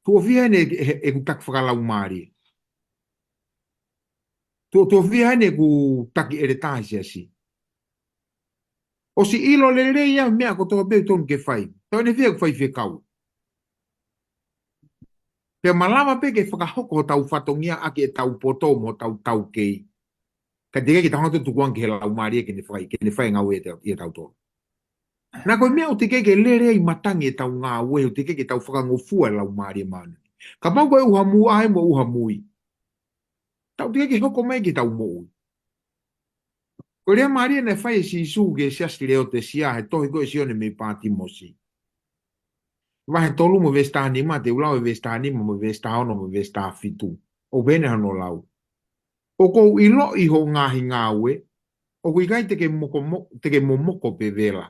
B: Tua whia ene e kutak whakalau mari. Tua whia ene ku taki ere ta si asi. O si ilo le ia mea ko toa beu tonu ke whai. Tau ene whia ku whai whia kau. Pea malama pe ke whakahoko tau whatongia ake e tau poto mo tau kei. Ka te kei ki tahonga tu tukuang ke he lau mari e ke ne whai ngau e tau tonu. Nā koe mea o te keke lere I matangi e tau ngā ue, o te keke tau whakangofua lau maari e mana. Ka mau koe uha mu ahe mo uha mui. Tau te keke hoko mai ki tau mo. Koe rea maari e ne whai e si isu ke siasti leo te sia, he tohi koe sione me pāti mosi. Wahe tolu mo vesta anima, te ulau e vesta anima mo vesta ono mo vesta fitu. O bene hano lau. O kou ilo I ho ngahi ngā ue, o kui kai teke momoko pe vela.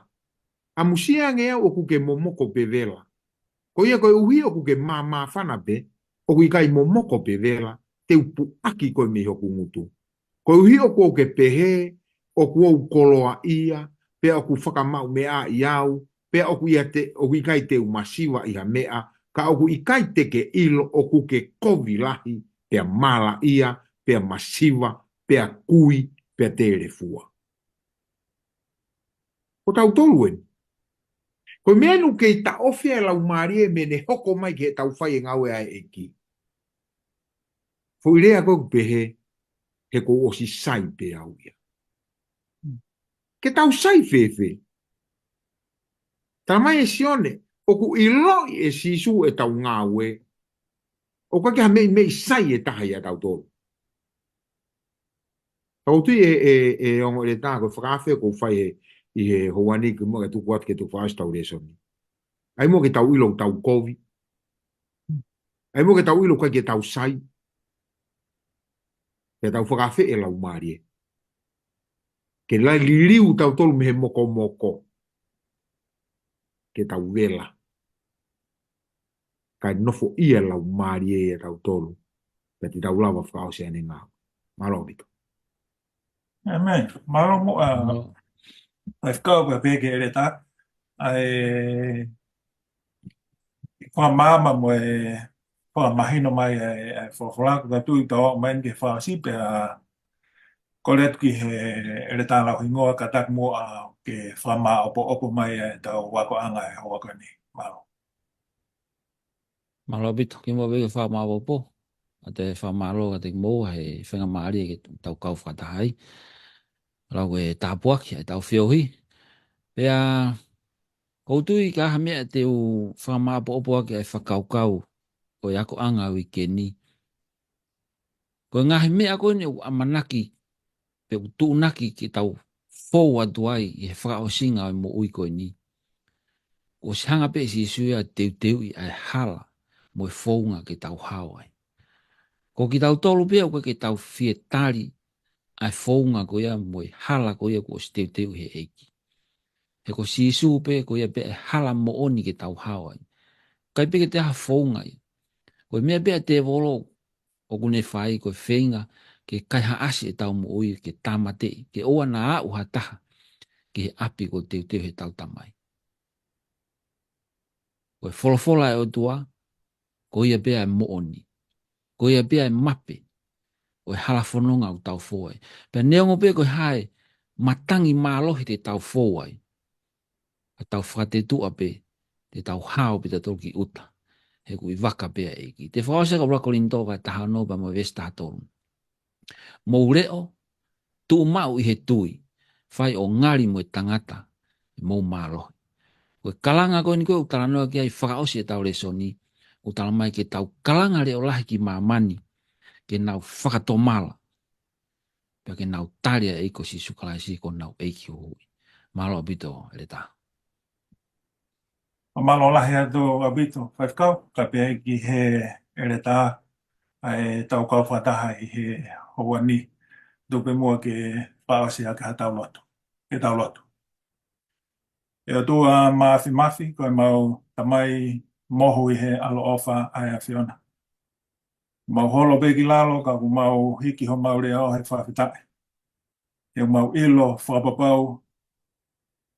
B: A musia ngea o kuke momoko pe vela. Ko ia koe uhi o kuke mā whana pe, o kui kai momoko pe vela, te upu aki koe me hoku ngutu. Ko uhi o kuo ke pehe, o kuo ukoloa ia, pe o ku whakamau mea I au, pe o kui kai te umasiwa iha mea, ka o kui kai teke ilo o kuke kovi lahi, pe mala ia, pe masiwa, pe kui, pe te le fua. O tau tolu en. Ko mea nu ke ta ofi e lau marie me ne hoko mai ke tau whai e ngau e ai e ki. Fo irea ko pehe he ko osi sai pe au ia. Ke tau sai fefe. Ta mai e sione, o ku iloi e sisu e tau ngāwe. O ka kia mei sai e taha ia tau tolu. Tau tui e ongo le tā ko whakawhi ko whai i he hoani ki mua ke tuku atu ke tu whaastau le soni. Ai mua ke tau ilo tau kovi. Ai mua ke tau ilo ke tau sai. Ke tau whakawhi e lau marie. Ke lai liriu tau tolu me he moko moko. Ke tau vela. Kai nofo ia lau marie e tau tolu. Ke ti tau lawa whakao se ane ngā. Malo bito.
A: Amen. Malo mo ai whakau pa peke e reta. Ai wha mama mo e wha mahino mai e whawhalaku ka tui tau main ke wha sipe a kolet ki he e reta lau hingoa ka tak mo a ke wha maa opo opo mai e tau wako anga e hoa kani. Malo.
C: Malo bito, ki mo veke wha maa wapo. A te wha maa lo ka te mo he whenga maari e ke tau kau whakatahai. Lau e tāpuaki e tau whiohi. Pea koutui ka hamea te u wha maa po opo ake e whakaukau. Ko i ako anga ui ke ni. Ko ngahi mea koe ni u amanaki. Pe u tūnaki ki tau fōu atuai i he whakaosinga o mo ui koe ni. O si hanga pe si suia teu i ai hala mo e fōunga ki tau hawai. Ko ki tau tolu pia koe ki tau fie tari ai fōunga ko ia mo e hala ko ia ko si teu he eiki. He ko si isu pe ko ia pe e hala mo oni ki tau hawai. Kai pe ke te ha fōunga i. Ko mea pe te volo o kune whai ko whenga ke kai ha asi e tau mo ui ke tamate ke oa na a uha taha ke he api ko teu he tau tamai. Ko e wholofola e o tua, ko ia bea e mooni. Ko ia bea e mape, o e halafononga o tau fōai. Pea neongo bea ko e hae matangi mālohi te tau fōai. A tau whakatetua pe, te tau hao pe te toki uta. He kui waka bea eki. Te whaose ka wrako linto ka taha nopa mo vesta hatoru. Mou reo, tu mau i he tui, whai o ngari mo e tangata, mou mālohi. Koe kalanga koe ni koe utala noa ki ai whakaosi e tau reso ni, utala mai ke tau kalanga reo lahi ki mamani, ke nau whakatomala, pia ke nau taria eiko si sukalaisi ko nau eiki hui. Malo abito ele ta.
A: Malo lahi atu abito whaifkau, ka pia ki he ere tā ai tau kau whataha i he hoa ni, dupe mua ke whaosi a ka tau lotu, ke tau lotu. E o tua mafi, koe mau tamai mohu i he alo ofa ai a Fiona. Mau holo begi lalo, ka ku mau hiki ho mau reo he whawhitai. E mau ilo whapapau,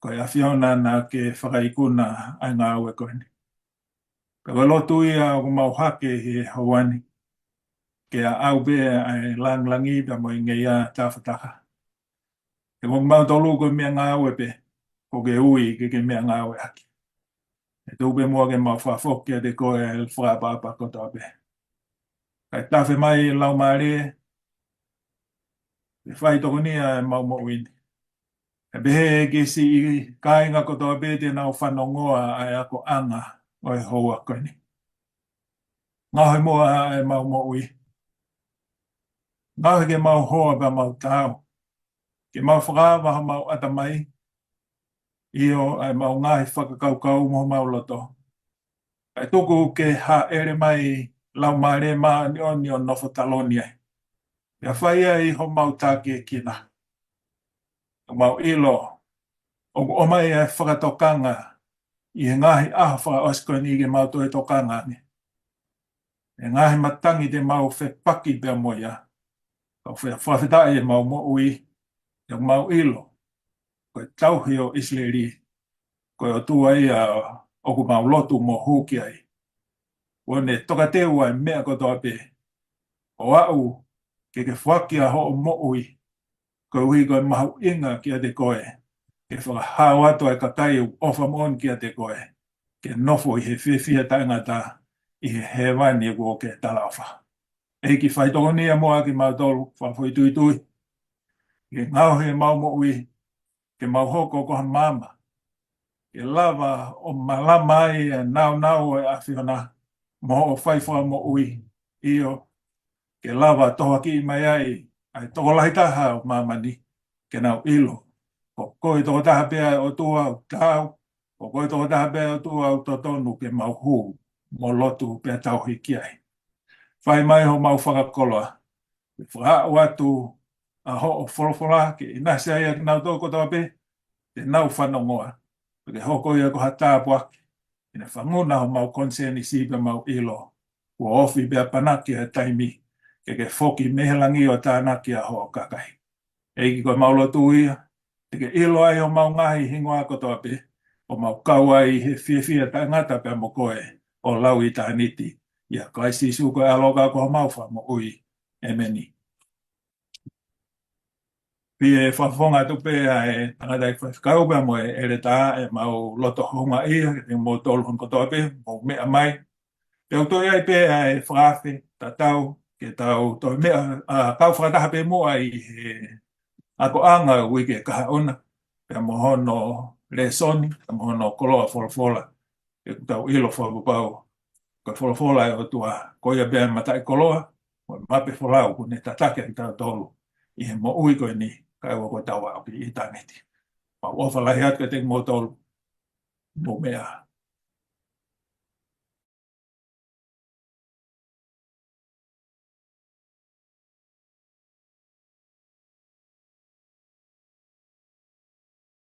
A: koe a Fiona na ke whakaikuna ai ngā ue koe ni. Ka lotu ia ku mau hake he hawani, ke a au bea ai langlangi pa mo i ngeia tawhataha. E mau tolu koe mea ngā ue pe, ko ke ui ke mea ngā ue haki. E tupe mua ke mau whafokia te koe whapapa kotoa pe. Kai tawhi mai lau maare, e whai toko nia e mau mo wini. E behe ke si kāinga kotoa pe te nau whanongoa ai ako anga o e hoa koe ni. Ngahi mua e mau mo ui. Ngahi ke mau hoa pa mau tau. Ke mau whakawaha mau atamai. Io ai mau ngahi whakakaukau mo mau loto. Kai tuku ke ha ere mai lau maare maa ni o nofo talonia. Ia whaia i ho mau tāke kina. Mau ilo. O mai e whakatokanga. I he ngahi aha whakaosko ni ke mau toe tokanga ni. E ngahi matangi te mau whepaki pia moia. Kau whawhitai e mau mo ui. Ia mau ilo. Koe tauhi o Isleri. Koe o tua ia o ku mau lotu mo huki ai. Wone toka teu ai mea kotoa pe. O au ke whakia ho o mo ui. Ko ui koe mahu inga kia te koe. Ke whakahau atu e ka kai ofa mon kia te koe. Ke nofo i he whiwhia tangata i he hewani e kua ke talawha. Eiki whaitoko nia moa ki mau tolu, whawhoi tui tui. Ke ngau he mau mo ui, ke mau hoko koha mama. Ke lava o malama ai e nau e awhiona, mo o whaifua mo ui. Io, ke lava toha ki mai ai toko lahi taha o mamani, ke nau ilo. Ko koe toko taha pia o tua o tau, ko koe toko taha pia o tua o totonu ke mau hu, mo lotu pia tau hiki ai. Whai mai ho mau whakakoloa. Wha watu a ho o whorowhora ke inasi ai ak nau toko tawa pe, te nau whanongoa. Ke hoko ia ko hatāpua, ina whanguna ho mau konseni sipa mau ilo. Ua ofi bea panaki a taimi, ke whoki mehelangi o tānaki a ho kakai. Eiki koe mau lotu ia, ke ilo ai o mau ngahi hingoa ko tawa pe, o mau kaua i he whiawhia tangata pe mo koe o lau i tāniti. Ia kaisi suko e aloka ko mau wha mo ui e meni. Pie whawhonga tupe e tangata i whakau pe mo e ere tā e mau loto honga ia, e mo tolu hon ko tawa pe, mo mea mai. Te utoi ai pe e whaafe, ta tau, ke tau toi mea, kau whakataha pe mua i he ako anga wike kaha ona, pe mo hono le soni, pe mo hono koloa wholofola, ke tau ilo whakupau. Ko wholofola e o tua koia bea matai koloa, mo mape wholau kune tatake ki tau tolu, i he mo ui koe ni, kai wako tau au ki i taneti. Ma uofa lahi atke te mo tolu, mo mea